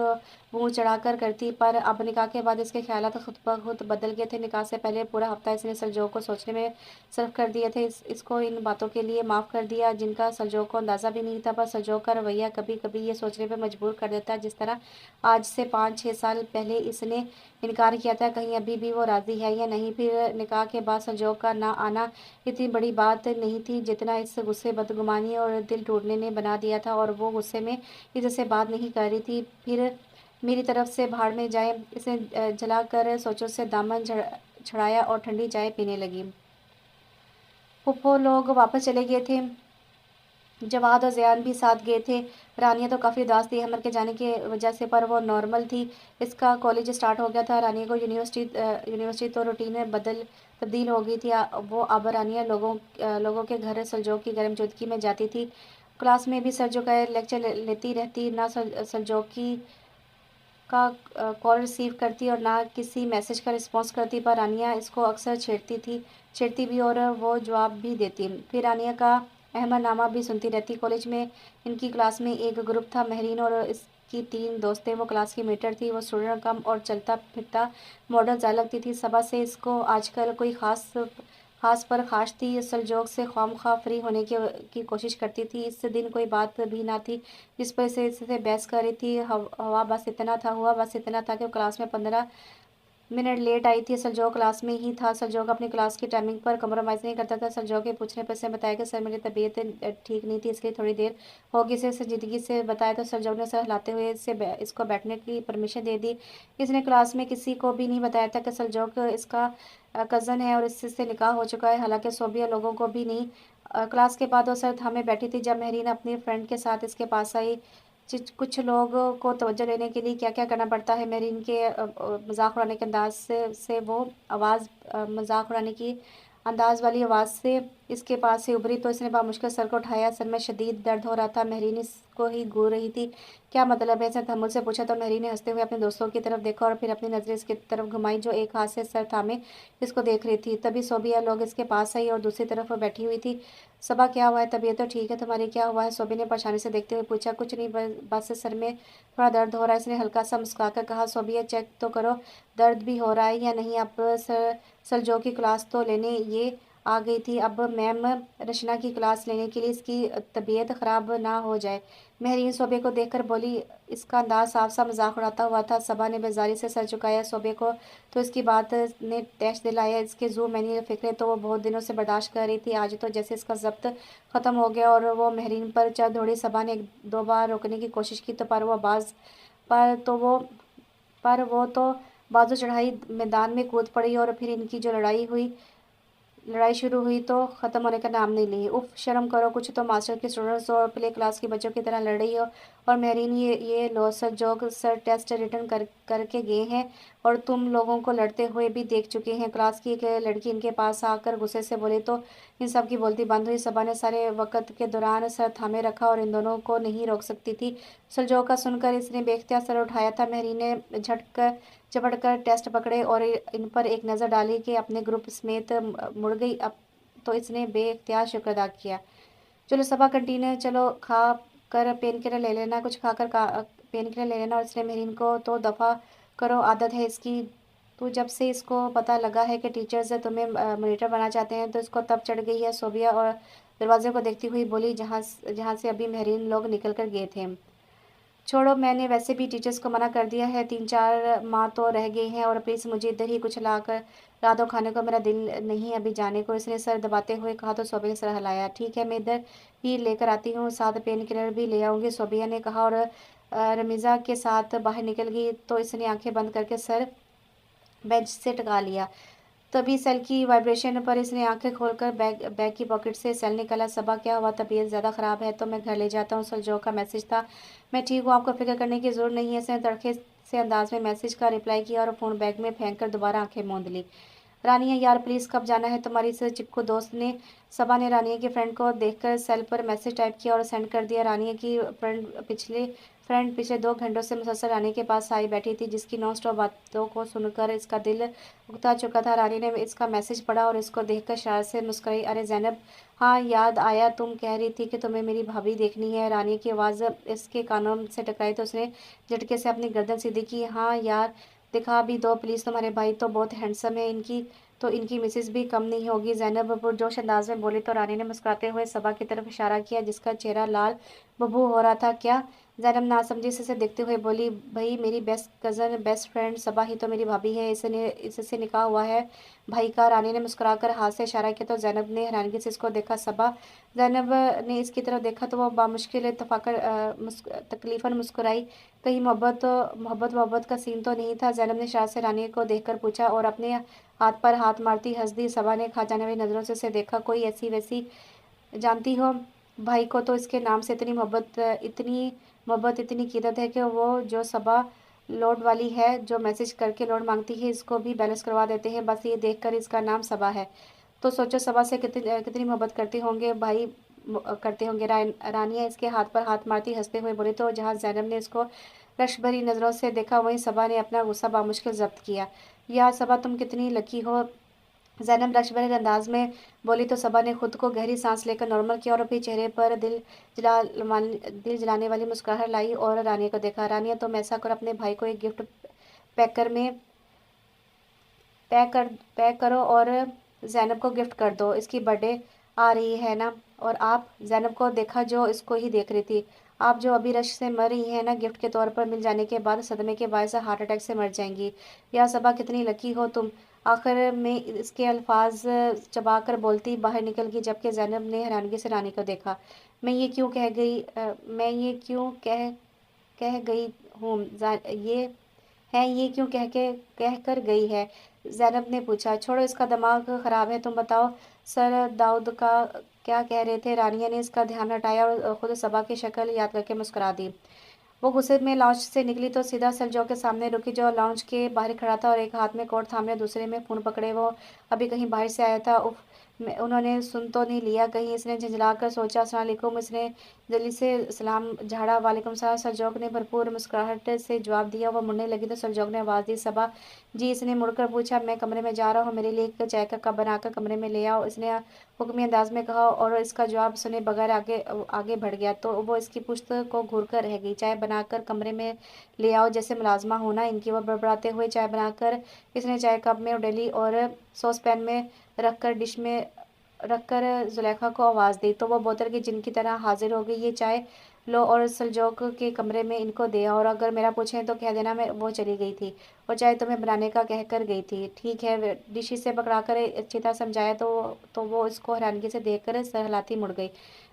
मुँह चढ़ाकर करती, पर अब निकाह के बाद इसके ख्यालात खुद ब खुद बदल गए थे। निकाह से पहले पूरा हफ्ता इसने सलजोग को सोचने में सर्फ कर दिए थे। इसको इन बातों के लिए माफ़ कर दिया जिनका सलजोग को अंदाज़ा भी नहीं था, पर सलजोग का रवैया कभी कभी ये सोचने पर मजबूर कर देता, जिस तरह आज से 5-6 साल पहले इसने इनकार किया था, कहीं अभी भी वो राज़ी है या नहीं। फिर निकाह के बाद संजोग का ना आना इतनी बड़ी बात नहीं थी जितना इस गुस्से, बदगुमानी और दिल टूटने ने बना दिया था, और वो गुस्से में इससे बात नहीं कर रही थी। फिर मेरी तरफ से भाड़ में जाए, इसे जला कर सोचों से दामन छड़ाया और ठंडी चाय पीने लगी। फुफ्फो लोग वापस चले गए थे, जवाद और ज़यान भी साथ गए थे। रानिया तो काफ़ी उदास थी हमर के जाने की वजह से, पर वो नॉर्मल थी। इसका कॉलेज स्टार्ट हो गया था। रानिया को यूनिवर्सिटी तो रूटीन में तब्दील हो गई थी। वो अब रानिया लोगों के घर सलजोग की गर्मजोदगी में जाती थी। क्लास में भी सर जो का लेक्चर लेती रहती, ना सलजोग की का कॉल रिसीव करती और ना किसी मैसेज का रिस्पॉन्स करती, पर रानिया इसको अक्सर छेड़ती भी और वो जवाब भी देती। फिर रानिया का अहमदनामा भी सुनती रहती। कॉलेज में इनकी क्लास में एक ग्रुप था, महरीन और इसकी 3 दोस्तें। वो क्लास की मीटर थी, वो स्टूडेंट कम और चलता फिरता मॉडल सा लगती थी। सबा से इसको आजकल कोई खास पर खास थी। सलजोग से खामखा फ्री होने की कोशिश करती थी। इस दिन कोई बात भी ना थी जिस पर से इससे बहस कर रही थी। हुआ बस इतना था कि क्लास में 15 मिनट लेट आई थी। सलजोग क्लास में ही था। सलजोग अपनी क्लास की टाइमिंग पर कम्प्रोमाइज़ नहीं करता था। सलजोग के पूछने पर इसने बताया कि सर मेरी तबीयत ठीक नहीं थी, इसलिए थोड़ी देर होगी। इसे संजीदगी से बताया तो सलजोग ने सर हिलाते हुए इसको बैठने की परमिशन दे दी। इसने क्लास में किसी को भी नहीं बताया था कि सलजोग इसका कज़न है और इससे निकाह हो चुका है, हालांकि सोबिया लोगों को भी नहीं। क्लास के बाद वो सर थामे बैठी थी जब महरीन अपनी फ्रेंड के साथ इसके पास आई। कुछ लोगों को तवज्जो लेने के लिए क्या क्या करना पड़ता है। मेरिन के मजाक उड़ाने के अंदाज से वो आवाज़ मजाक उड़ाने की अंदाज वाली आवाज़ से इसके पास से उभरी तो इसने बामुश्किल सर को उठाया। सर में शदीद दर्द हो रहा था। महरीन इसको ही घूर रही थी। क्या मतलब है? इसने तहम्मुल से पूछा तो महरीन ने हंसते हुए अपने दोस्तों की तरफ देखा और फिर अपनी नज़रें इसकी तरफ घुमाई जो एक हाथ से सर थामे इसको देख रही थी। तभी सोबिया लोग इसके पास आई और दूसरी तरफ वो बैठी हुई थी। सबा, क्या हुआ है? तबीयत तो ठीक है तुम्हारी, क्या हुआ है? सोबी ने परेशानी से देखते हुए पूछा। कुछ नहीं, बस सर में थोड़ा दर्द हो रहा है, इसने हल्का सा मुस्कुराकर कहा। सोबिया, चेक तो करो दर्द भी हो रहा है या नहीं। अब सलजो की क्लास तो लेने ये आ गई थी, अब मैम रचना की क्लास लेने के लिए इसकी तबीयत ख़राब ना हो जाए। महरीन सोबे को देखकर बोली। इसका अंदाज साफ सा मजाक उड़ाता हुआ था। सबा ने बेजारी से सर झुकाया। सोबे को तो इसकी बात ने टैच दिलाया। इसके जू मैनी फिक्रें तो वो बहुत दिनों से बर्दाश्त कर रही थी, आज तो जैसे इसका जब्त ख़त्म हो गया और वो महरीन पर चढ़ दौड़ी। सबा ने 1-2 बार रोकने की कोशिश की तो पर तो वो पर वो तो बाजू चढ़ाई मैदान में कूद पड़ी और फिर इनकी जो लड़ाई शुरू हुई तो ख़त्म होने का नाम नहीं ली। उफ, शर्म करो कुछ तो। मास्टर के स्टूडेंट्स और प्ले क्लास के बच्चों की तरह लड़ रही हो। और महरीन, ये लो सर जोग सर टेस्ट रिटर्न करके गए हैं और तुम लोगों को लड़ते हुए भी देख चुके हैं। क्लास की एक लड़की इनके पास आकर गुस्से से बोली तो इन सब की बोलती बंद हुई। सबा ने सारे वक्त के दौरान सर थामे रखा और इन दोनों को नहीं रोक सकती थी। सलजोग का सुनकर इसने बेख्तियार सर उठाया था। महरीन ने झपट कर टेस्ट पकड़े और इन पर एक नज़र डाली कि अपने ग्रुप समेत मुड़ गई। अब तो इसने बेख्तियार शुक्र अदा किया। चलो सबा, कंटीन्यू चलो, खा कर पेन किलर ले लेना, कुछ खाकर पेन किलर ले लेना। और इसने महरीन को तो दफ़ा करो, आदत है इसकी। तो जब से इसको पता लगा है कि टीचर्स तुम्हें मॉनिटर बनाना चाहते हैं तो इसको तब चढ़ गई है। सोबिया और दरवाजे को देखती हुई बोली जहाँ से अभी महरीन लोग निकल कर गए थे। छोड़ो, मैंने वैसे भी टीचर्स को मना कर दिया है, 3-4 माह तो रह गए हैं और प्लीज़ मुझे इधर ही कुछ ला दो खाने को, मेरा दिल नहीं अभी जाने को। इसने सर दबाते हुए कहा तो सोबिया ने सर हिलाया। ठीक है, मैं इधर ही लेकर आती हूँ, साथ पेन किलर भी ले आऊँगी, सोबिया ने कहा और रमीज़ा के साथ बाहर निकल गई तो इसने आंखें बंद करके सर बेंच से टका लिया। तभी सेल की वाइब्रेशन पर इसने आंखें खोलकर बैग बैग की पॉकेट से सेल निकाला। सबा क्या हुआ, तबीयत ज़्यादा ख़राब है तो मैं घर ले जाता हूँ। सलजो का मैसेज था, मैं ठीक हूँ, आपको फिक्र करने की ज़रूरत नहीं है। इसने तड़के से अंदाज में मैसेज का रिप्लाई किया और फ़ोन बैग में फेंक कर दोबारा आंखें मूंद ली। रानिया यार प्लीज़ कब जाना है तुम्हारी इस चिपको दोस्त ने। सबा ने रानिया की फ्रेंड को देखकर सेल पर मैसेज टाइप किया और सेंड कर दिया। रानिया की फ्रेंड पिछले 2 घंटों से मुसलसल रानी के पास आई बैठी थी, जिसकी नॉन स्टॉप बातों को सुनकर इसका दिल उकता चुका था। रानी ने इसका मैसेज पढ़ा और इसको देखकर शरारत से मुस्कुराई। अरे जैनब, हाँ याद आया, तुम कह रही थी कि तुम्हें मेरी भाभी देखनी है। रानी की आवाज़ इसके कानों से टकराई तो उसने झटके से अपनी गर्दन सीधी की। हाँ यार, दिखा भी दो प्लीज़, तुम्हारे भाई तो बहुत हैंडसम है, इनकी मिसेज भी कम नहीं होगी। जैनब पुरजोश अंदाज में बोली तो रानी ने मुस्कुराते हुए सबा की तरफ इशारा किया, जिसका चेहरा लाल बबू हो रहा था। क्या? जैनब नासमझी से देखते हुए बोली, भाई मेरी बेस्ट कज़न बेस्ट फ्रेंड सबा ही तो मेरी भाभी है, इससे निकाह हुआ है भाई का। रानी ने मुस्कुराकर हाथ से इशारा किया तो जैनब ने हैरानगी से इसको देखा। सबा जैनब ने इसकी तरफ देखा तो वह बामुश्किल तकलीफन मुस्कुराई। कहीं मोहब्बत का सीन तो नहीं था। जैनब ने शाह से रानी को देखकर पूछा और अपने हाथ पर हाथ मारती हंस दी। सबा ने खा जाने वाली नज़रों से उसे देखा। कोई ऐसी वैसी जानती हो, भाई को तो इसके नाम से इतनी कीदत है कि वो जो सबा लोड वाली है, जो मैसेज करके लोड मांगती है, इसको भी बैलेंस करवा देते हैं बस ये देखकर इसका नाम सबा है। तो सोचो सबा से कितनी मोहब्बत करते होंगे भाई, करते होंगे। रानिया इसके हाथ पर हाथ मारती हंसते हुए बोली तो जहाँ जैनब ने इसको रश भरी नज़रों से देखा, वहीं सबा ने अपना गुस्सा बामुश्किल जब्त किया। यार सबा तुम कितनी लकी हो, जैनब रश भरे अंदाज में बोली तो सबा ने खुद को गहरी सांस लेकर नॉर्मल किया और अपने चेहरे पर दिल जलाने वाली मुस्कुराहट लाई और रानिया को देखा। रानिया तुम ऐसा कर अपने भाई को एक गिफ्ट पैकर में पैक करो और जैनब को गिफ्ट कर दो, इसकी बर्थडे आ रही है ना। और आप, जैनब को देखा जो इसको ही देख रही थी, आप जो अभी रश से मर रही हैं ना, गिफ्ट के तौर पर मिल जाने के बाद सदमे के बायस हार्ट अटैक से मर जाएंगी। या सबा कितनी लकी हो तुम। आखिर में इसके अल्फाज चबा कर बोलती बाहर निकल गई, जबकि जैनब ने हैरानगी से रानी को देखा। मैं ये क्यों कह गई हूँ, ये क्यों कह कर गई है, जैनब ने पूछा। छोड़ो, इसका दिमाग ख़राब है, तुम बताओ सर दाऊद का क्या कह रहे थे। रानिया ने इसका ध्यान हटाया और खुद सबा की शक्ल याद करके मुस्कुरा दी। वो गुस्से में लाउंज से निकली तो सीधा सलजो के सामने रुकी, जो लाउंज के बाहर खड़ा था और एक हाथ में कोट थामे दूसरे में फ़ोन पकड़े वो अभी कहीं बाहर से आया था। उफ, उन्होंने सुन तो नहीं लिया कहीं, इसने झंझला कर सोचा। अस्सलाम वालेकुम, इसने जल्दी से सलाम झाड़ा। वालेकुम सलाम, सलजोक ने भरपूर मुस्कुराहट से जवाब दिया। वह मुड़ने लगी तो सलजोक ने आवाज़ दी, सबा जी। इसने मुड़कर पूछा, मैं कमरे में जा रहा हूँ, मेरे लिए एक चाय का कप बनाकर कमरे में ले आओ, इसने हुक्मी अंदाज में कहा और इसका जवाब सुने बगैर आगे आगे बढ़ गया तो वो इसकी पुश्त को घूर कर रह गई। चाय बनाकर कमरे में ले आओ, जैसे मुलाजमा होना इनकी। वह बड़बड़ाते हुए चाय बनाकर इसने चाय कप में उडेली और सॉस पैन में रखकर डिश में रखकर जुलेखा को आवाज़ दी तो वो बोतल की जिनकी तरह हाजिर हो गई। ये चाय लो और सलजोक के कमरे में इनको दे, और अगर मेरा पूछें तो कह देना मैं वो चली गई थी और चाय तुम्हें बनाने का कह कर गई थी। ठीक है, डिश से पकड़ाकर अच्छी तरह समझाया तो वो इसको हैरानगी से देखकर सर हिलाती मुड़ गई।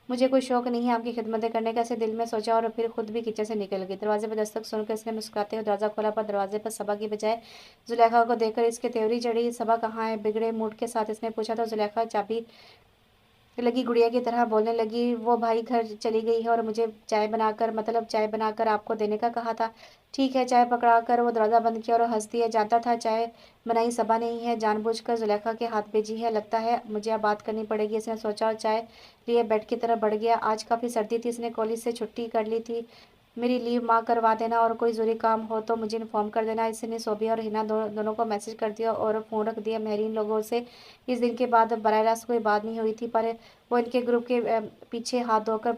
मुझे कोई शौक नहीं है आपकी खिदमतें करने का, ऐसे दिल में सोचा और फिर खुद भी किचन से निकल गई। दरवाजे पर दस्तक सुनकर इसने मुस्कुराते हुए दरवाज़ा खोला, पर दरवाजे पर सबा की बजाय जुलेखा को देखकर इसके तेवरी चढ़ी। सबा कहाँ है, बिगड़े मूड के साथ इसने पूछा तो जुलेखा चाबी लगी गुड़िया की तरह बोलने लगी, वो भाई घर चली गई है और मुझे चाय बनाकर आपको देने का कहा था। ठीक है, चाय पकड़ा कर वो दरवाज़ा बंद किया और हंस दिया। जानता था चाय बनाई सबा नहीं है, जानबूझकर जुलेखा के हाथ भेजी है, लगता है मुझे अब बात करनी पड़ेगी, इसने सोचा और चाय लिए बेड की तरफ बढ़ गया। आज काफ़ी सर्दी थी, इसने कॉलेज से छुट्टी कर ली थी। मेरी लीव माँ करवा देना और कोई ज़रूरी काम हो तो मुझे इन्फॉर्म कर देना। इसने सोबिया और हिना दोनों को मैसेज कर दिया और फ़ोन रख दिया। महरीन लोगों से इस दिन के बाद बरह रास्त कोई बात नहीं हुई थी, पर वो इनके ग्रुप के पीछे हाथ धोकर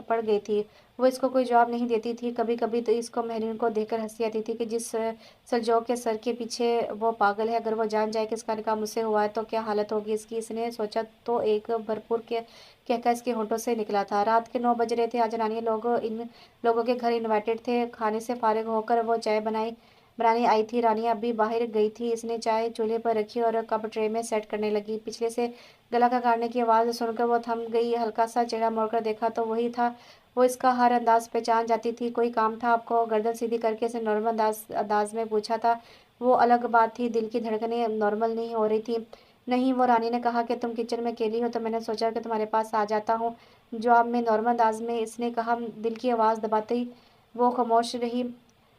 पड़ गई थी। वो इसको कोई जवाब नहीं देती थी। कभी कभी तो इसको महरीन को देखकर हंसी आती थी कि जिस सलजोक के सर के पीछे वो पागल है, अगर वो जान जाए कि इसका निकाह मुझसे हुआ है तो क्या हालत होगी इसकी। इसने सोचा तो एक भरपूर के कहकर इसके होंठों से निकला था। रात के 9 बज रहे थे। आज रानी लोग इन लोगों के घर इनवाइटेड थे। खाने से फारिग होकर वो चाय बनाने आई थी। रानी अभी बाहर गई थी। इसने चाय चूल्हे पर रखी और कप ट्रे में सेट करने लगी। पिछले से गला खंगारने की आवाज़ सुनकर वो थम गई। हल्का सा चेहरा मोड़कर देखा तो वही था। वो इसका हर अंदाज पहचान जाती थी। कोई काम था आपको, गर्दन सीधी करके इसे नॉर्मल अंदाज में पूछा था। वो अलग बात थी, दिल की धड़कनें नॉर्मल नहीं हो रही थी। नहीं, वो रानी ने कहा कि तुम किचन में अकेली हो तो मैंने सोचा कि तुम्हारे पास आ जाता हूँ। जवाब में नॉर्मल अंदाज में इसने कहा। दिल की आवाज़ दबाते ही वो खामोश रही।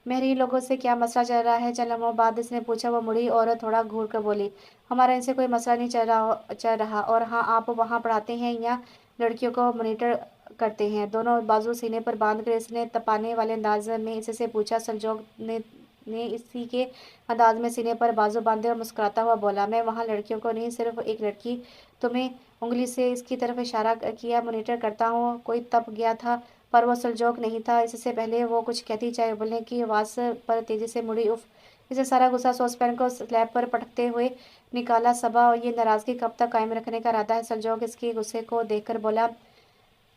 मेहरी लोगों से क्या मसला चल रहा है? चंद लम्हों बाद इसने पूछा। वो मुड़ी और थोड़ा घूर कर बोली, हमारा इनसे कोई मसला नहीं चल रहा। और हाँ, आप वहाँ पढ़ाते हैं या लड़कियों को मॉनिटर करते हैं? दोनों बाजू सीने पर बांध कर इसने तपाने वाले अंदाज में इससे पूछा। संजोग ने इसी के अंदाज में सीने पर बाजू बांधे और मुस्कुराता हुआ बोला, मैं वहाँ लड़कियों को नहीं, सिर्फ एक लड़की तुम्हें उंगली से इसकी तरफ इशारा किया मॉनिटर करता हूँ। कोई तप गया था पर वो सलजोक नहीं था। इससे पहले वो कुछ कहती चाहे बोलने की आवाज़ पर तेजी से मुड़ी। उफ! इसे सारा गुस्सा सॉस पैन को स्लैब पर पटकते हुए निकाला। सबा, ये नाराज़गी कब तक कायम रखने का इरादा है? सलजोक इसके गुस्से को देखकर बोला,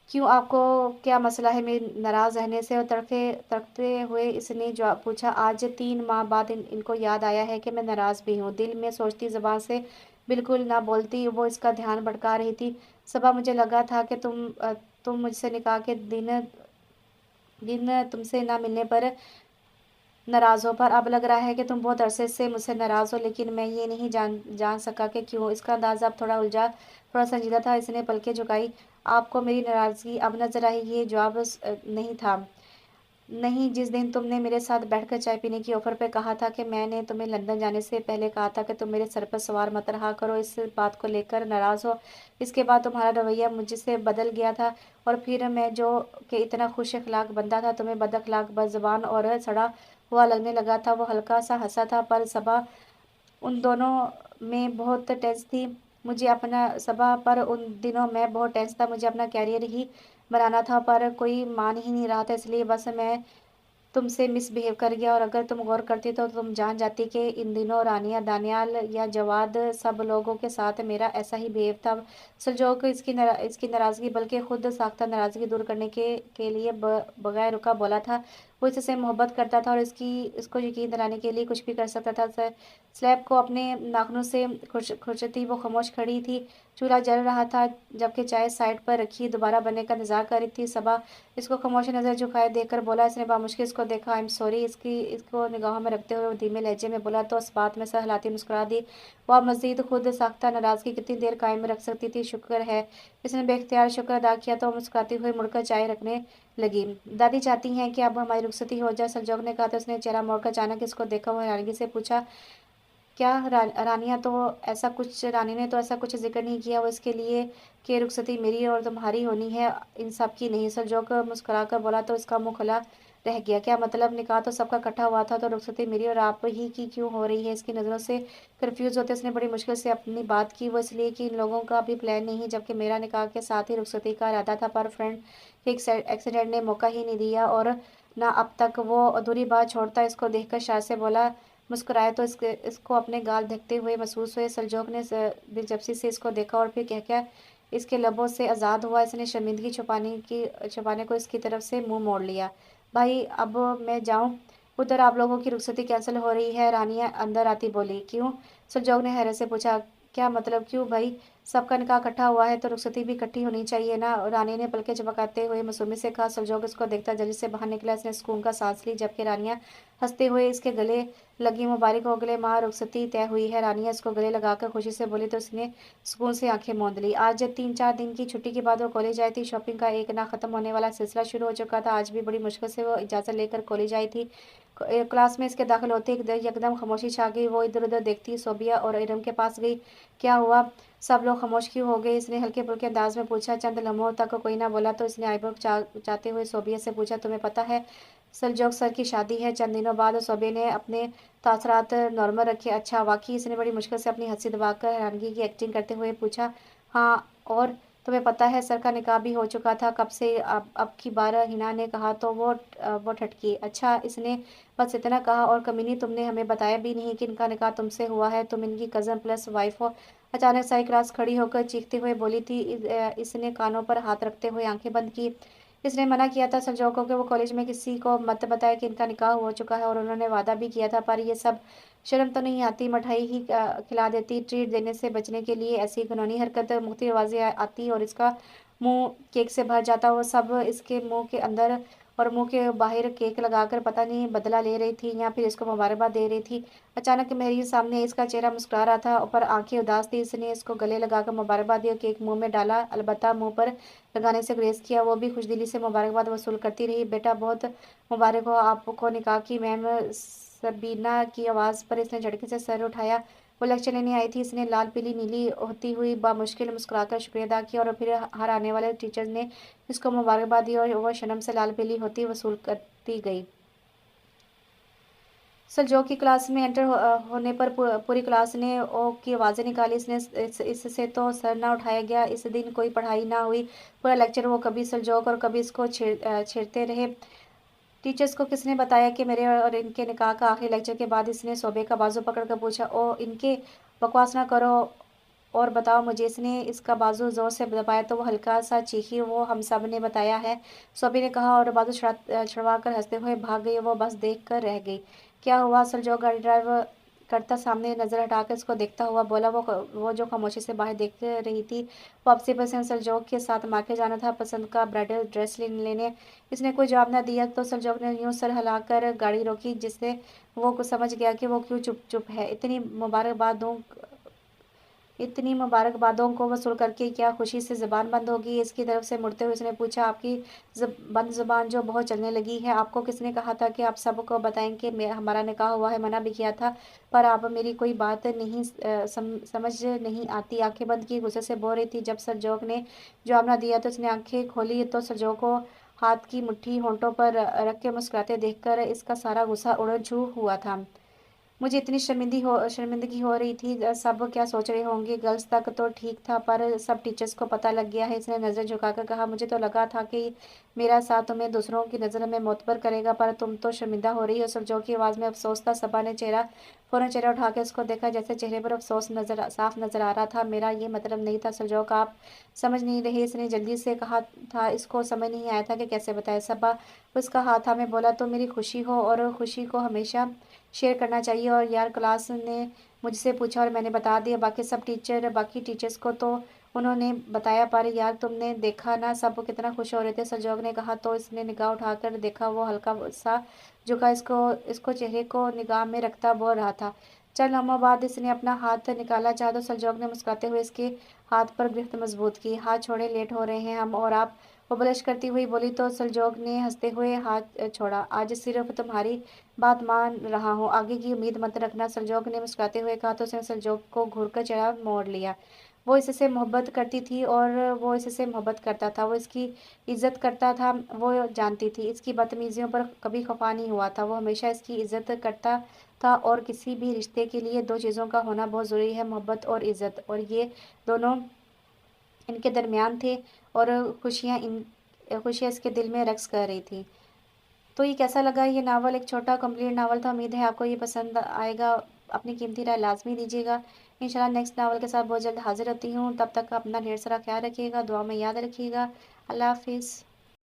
क्यों, आपको क्या मसला है मेरे नाराज़ रहने से? और तड़के तड़कते हुए इसने जवाब पूछा, आज 3 माह बाद इनको याद आया है कि मैं नाराज़ भी हूँ। दिल में सोचती, ज़बान से बिल्कुल ना बोलती वो इसका ध्यान भटका रही थी। सबा, मुझे लगा था कि तुम मुझसे निकाह के दिन दिन तुमसे ना मिलने पर नाराज़ हो, पर अब लग रहा है कि तुम बहुत अरसे से मुझसे नाराज़ हो, लेकिन मैं ये नहीं जान जान सका कि क्यों। इसका अंदाज़ अब थोड़ा उलझा, थोड़ा संजीदा था। इसने पलकें झुकाई। आपको मेरी नाराज़गी अब नज़र आई? ये जवाब नहीं था। नहीं, जिस दिन तुमने मेरे साथ बैठकर चाय पीने की ऑफर पे कहा था कि मैंने तुम्हें लंदन जाने से पहले कहा था कि तुम मेरे सर पर सवार मत रहा करो, इस बात को लेकर नाराज़ हो। इसके बाद तुम्हारा रवैया मुझसे बदल गया था और फिर मैं जो कि इतना खुश अखलाक बंदा था तुम्हें बद अखलाक, बदज़बान और सड़ा हुआ लगने लगा था। वो हल्का सा हंसा था, पर सबा उन दोनों में बहुत टेंस थी। मुझे अपना सबा पर उन दिनों मैं बहुत टेंस था। मुझे अपना कैरियर ही बनाना था, पर कोई मान ही नहीं रहा था, इसलिए बस मैं तुमसे मिसबिहेव कर गया। और अगर तुम गौर करती तो तुम जान जाती कि इन दिनों रानिया, दानियाल या जवाद, सब लोगों के साथ मेरा ऐसा ही बिहेव था। सुलझोक इसकी नाराज़गी, बल्कि खुद साख्ता नाराज़गी दूर करने के लिए बगैर रुका बोला था। वो इससे मोहब्बत करता था और इसको यकीन दिलाने के लिए कुछ भी कर सकता था। स्लैब को अपने नाखूनों से खुरचती वो खामोश खड़ी थी। चूल्हा जल रहा था जबकि चाय साइड पर रखी दोबारा बनने का इंतजार कर रही थी। सबा इसको खामोश नज़र झुकाए देखकर बोला। इसने बामुश्किल इसको देखा। आई एम सॉरी, इसको निगाहों में रखते हुए वो धीमे लहजे में बोला, तो इस बात में सर हिलाती मुस्कुरा दी। वह मजीद खुद साख्ता नाराज़गी कितनी देर कायम रख सकती थी? शुक्र है इसने बेख्तियार शुक्र अदा किया तो मुस्कुराती हुई मुड़कर चाय रखने लगी। दादी चाहती हैं कि अब हमारी रुखसती हो जाए, संजोग ने कहा। तो उसने चेहरा मोड़कर अचानक इसको देखा। वह हैरानगी से पूछा, क्या रानी ने तो ऐसा कुछ जिक्र नहीं किया। वो इसके लिए कि रुखसती मेरी और तुम्हारी होनी है, इन सब की नहीं। सलजोक मुस्कुरा कर बोला। तो इसका मुंह खुला रह गया। क्या मतलब? निकाह तो सबका इकट्ठा हुआ था, तो रुखसती मेरी और आप ही की क्यों हो रही है? इसकी नज़रों से कंफ्यूज होते उसने बड़ी मुश्किल से अपनी बात की। वो इसलिए कि इन लोगों का भी प्लान नहीं, जबकि मेरा निकाह के साथ ही रुखसती का इरादा था, पर फ्रेंड के एक्सीडेंट ने मौका ही नहीं दिया और ना अब तक। वो अधूरी बात छोड़ता इसको देखकर शायद से बोला। मुस्कुराए तो इसको अपने गाल ढकते हुए महसूस हुए। सलजोक ने दिलचस्पी से इसको देखा और फिर क्या इसके लबों से आज़ाद हुआ। इसने शर्मिंदगी छुपाने को इसकी तरफ से मुंह मोड़ लिया। भाई, अब मैं जाऊं? उधर आप लोगों की रुखसती कैंसिल हो रही है? रानिया अंदर आती बोली। क्यों? सलजोक ने हैरत से पूछा। क्या मतलब क्यों भाई? सबका निकाह इकट्ठा हुआ है तो रुखसती भी इकट्ठी होनी चाहिए ना? रानी ने पलके झपकाते हुए मासूमी से कहा। सलजोक इसको देखता जल्दी से बाहर निकला। इसने सुकून का सांस ली, जबकि रानिया हंसते हुए इसके गले लगी। मुबारक हो गले माँ, रुखसती तय हुई है। रानिया इसको गले लगाकर खुशी से बोली तो उसने सुकून से आंखें मूंद ली। आज 3-4 दिन की छुट्टी के बाद वो कॉलेज आई थी। शॉपिंग का एक ना खत्म होने वाला सिलसिला शुरू हो चुका था। आज भी बड़ी मुश्किल से वो इजाज़त लेकर कॉलेज आई थी। क्लास में इसके दाखिल होते एकदम खामोशी छा गई। वो इधर उधर देखती सोबिया और इरम के पास गई। क्या हुआ? सब लोग खामोश क्यों हो गए? इसने हल्के फुल्के अंदाज में पूछा। चंद लम्हों तक कोई ना बोला तो इसने आईब्रो चाहते हुए सोबिया से पूछा, तुम्हें पता है सलजोक सर की शादी है चंद दिनों बाद? सोबिया ने अपने तासरात नॉर्मल रखे। अच्छा, वाकई? इसने बड़ी मुश्किल से अपनी हंसी दबाकर हैरानगी की एक्टिंग करते हुए पूछा। हाँ, और तुम्हें पता है सर का निकाह भी हो चुका था कब से? अब की बार हिना ने कहा तो वो ठटकी। अच्छा, इसने बस इतना कहा? और कमीनी, तुमने हमें बताया भी नहीं कि इनका निकाह तुमसे हुआ है? तुम इनकी कज़न प्लस वाइफ हो? अचानक साई क्लास खड़ी होकर चीखते हुए बोली थी। इसने कानों पर हाथ रखते हुए आंखें बंद की। इसने मना किया था संजोग को कि वो कॉलेज में किसी को मत बताए कि इनका निकाह हो चुका है, और उन्होंने वादा भी किया था। पर ये सब शर्म तो नहीं आती? मिठाई ही खिला देती ट्रीट देने से बचने के लिए। ऐसी घिनौनी हरकत मुख्तलिफ आवाज़ें आती और इसका मुंह केक से भर जाता। वो सब इसके मुंह के अंदर और मुंह के बाहर केक लगाकर पता नहीं बदला ले रही थी या फिर इसको मुबारकबाद दे रही थी। अचानक मेरे सामने इसका चेहरा मुस्कुरा रहा था, ऊपर आंखें उदास थी। इसने इसको गले लगाकर मुबारकबाद दी और केक मुंह में डाला, अलबत्ता मुंह पर लगाने से गुरेज किया। वो भी खुशदिली से मुबारकबाद वसूल करती रही। बेटा बहुत मुबारक हो आपको निकाह की मैम, सबीना की आवाज़ पर इसने झटके से सर उठाया। वो लेक्चर लेने आई थी। इसने लाल पीली नीली होती हुई बामुश्किल मुस्कुराकर शुक्रिया अदा किया और फिर हर आने वाले टीचर ने इसको मुबारकबाद दी और वह शर्म से लाल पीली होती वसूल करती गई। सलजोक की क्लास में एंटर होने पर पूरी क्लास ने ओ की आवाज़ें निकाली। इससे तो सर ना उठाया गया। इस दिन कोई पढ़ाई ना हुई। पूरा लेक्चर वो कभी सलजोक और कभी इसको छेड़ते रहे। टीचर्स को किसने बताया कि मेरे और इनके निकाह का आखिरी लेक्चर के बाद इसने सोबे का बाजू पकड़कर पूछा, ओ इनके बकवास ना करो और बताओ मुझे। इसने इसका बाजू जोर से दबाया तो वो हल्का सा चीखी। वो हम सब ने बताया है, सोबे ने कहा और बाजू छुड़वा कर हंसते हुए भाग गई। वो बस देख कर रह गई। क्या हुआ? सरजो गाड़ी ड्राइव करता सामने नजर हटाकर इसको देखता हुआ बोला। वो जो खामोशी से बाहर देख रही थी। वापसी पर सरजोग के साथ मार्केट जाना था पसंद का ब्राइडल ड्रेस लेने। इसने कोई जवाब न दिया तो सरजोग ने यूं सर हिलाकर गाड़ी रोकी, जिससे वो कुछ समझ गया कि वो क्यों चुप चुप है। इतनी मुबारकबादों को वसूल करके क्या खुशी से ज़बान बंद होगी? इसकी तरफ से मुड़ते हुए उसने पूछा, आपकी बंद ज़बान जो बहुत चलने लगी है, आपको किसने कहा था कि आप सबको बताएं कि हमारा निकाह हुआ है? मना भी किया था, पर आप मेरी कोई बात नहीं समझ नहीं आती। आंखें बंद की गुस्से से बोल रही थी। जब सरजोक ने जवाब ना दिया तो उसने आंखें खोली तो सरजोक को हाथ की मुट्ठी होंठों पर रख के मुस्कुराते देखकर इसका सारा गुस्सा उड़ छू हुआ था। मुझे इतनी शर्मिंदगी हो रही थी, सब क्या सोच रहे होंगे। गर्ल्स तक तो ठीक था, पर सब टीचर्स को पता लग गया है। इसने नज़र झुकाकर कहा, मुझे तो लगा था कि मेरा साथ तुम्हें दूसरों की नज़र में मोतबर करेगा, पर तुम तो शर्मिंदा हो रही हो। सरजो की आवाज़ में अफसोस था। सबा ने फौरन चेहरा उठा के उसको देखा, जैसे चेहरे पर अफसोस साफ नजर आ रहा था। मेरा ये मतलब नहीं था सरजोक, आप समझ नहीं रही। इसने जल्दी से कहा था। इसको समझ नहीं आया था कि कैसे बताए। सबा उसका हाथ था में बोला, तो मेरी खुशी हो और खुशी को हमेशा शेयर करना चाहिए। और यार क्लास ने मुझसे पूछा और मैंने बता दिया। बाकी टीचर्स को तो उन्होंने बताया, पर यार तुमने देखा ना सब कितना खुश हो रहे थे। सरजोग ने कहा तो इसने निगाह उठाकर देखा। वो हल्का सा झुका इसको इसको चेहरे को निगाह में रखता बोल रहा था। चल लम्हों बाद इसने अपना हाथ निकाला चाह तो सरजोग ने मुस्कुराते हुए इसके हाथ पर गिरफ्त मजबूत की। हाथ छोड़े, लेट हो रहे हैं हम और आप, वो बलश करती हुई बोली तो सलजोग ने हंसते हुए हाथ छोड़ा। आज सिर्फ तुम्हारी बात मान रहा हूँ, आगे की उम्मीद मत रखना। सलजोग ने मुस्कुराते हुए कहा तो उसने सलजोग को घूरकर चेहरा मोड़ लिया। वो इससे मोहब्बत करती थी और वो इससे मोहब्बत करता था। वो इसकी इज्जत करता था, वो जानती थी। इसकी बदतमीजियों पर कभी खफा नहीं हुआ था। वो हमेशा इसकी इज्जत करता था। और किसी भी रिश्ते के लिए दो चीज़ों का होना बहुत ज़रूरी है, मोहब्बत और इज्जत, और ये दोनों इनके दरमियान थे। और खुशियाँ इसके दिल में रक्स कर रही थी। तो ये कैसा लगा? ये नावल एक छोटा कंप्लीट नावल था। उम्मीद है आपको ये पसंद आएगा। अपनी कीमती राय लाजमी दीजिएगा। इंशाल्लाह नेक्स्ट नावल के साथ बहुत जल्द हाजिर होती हूँ। तब तक अपना ढेर सारा ख्याल रखिएगा, दुआ में याद रखिएगा। अल्लाह हाफिज़।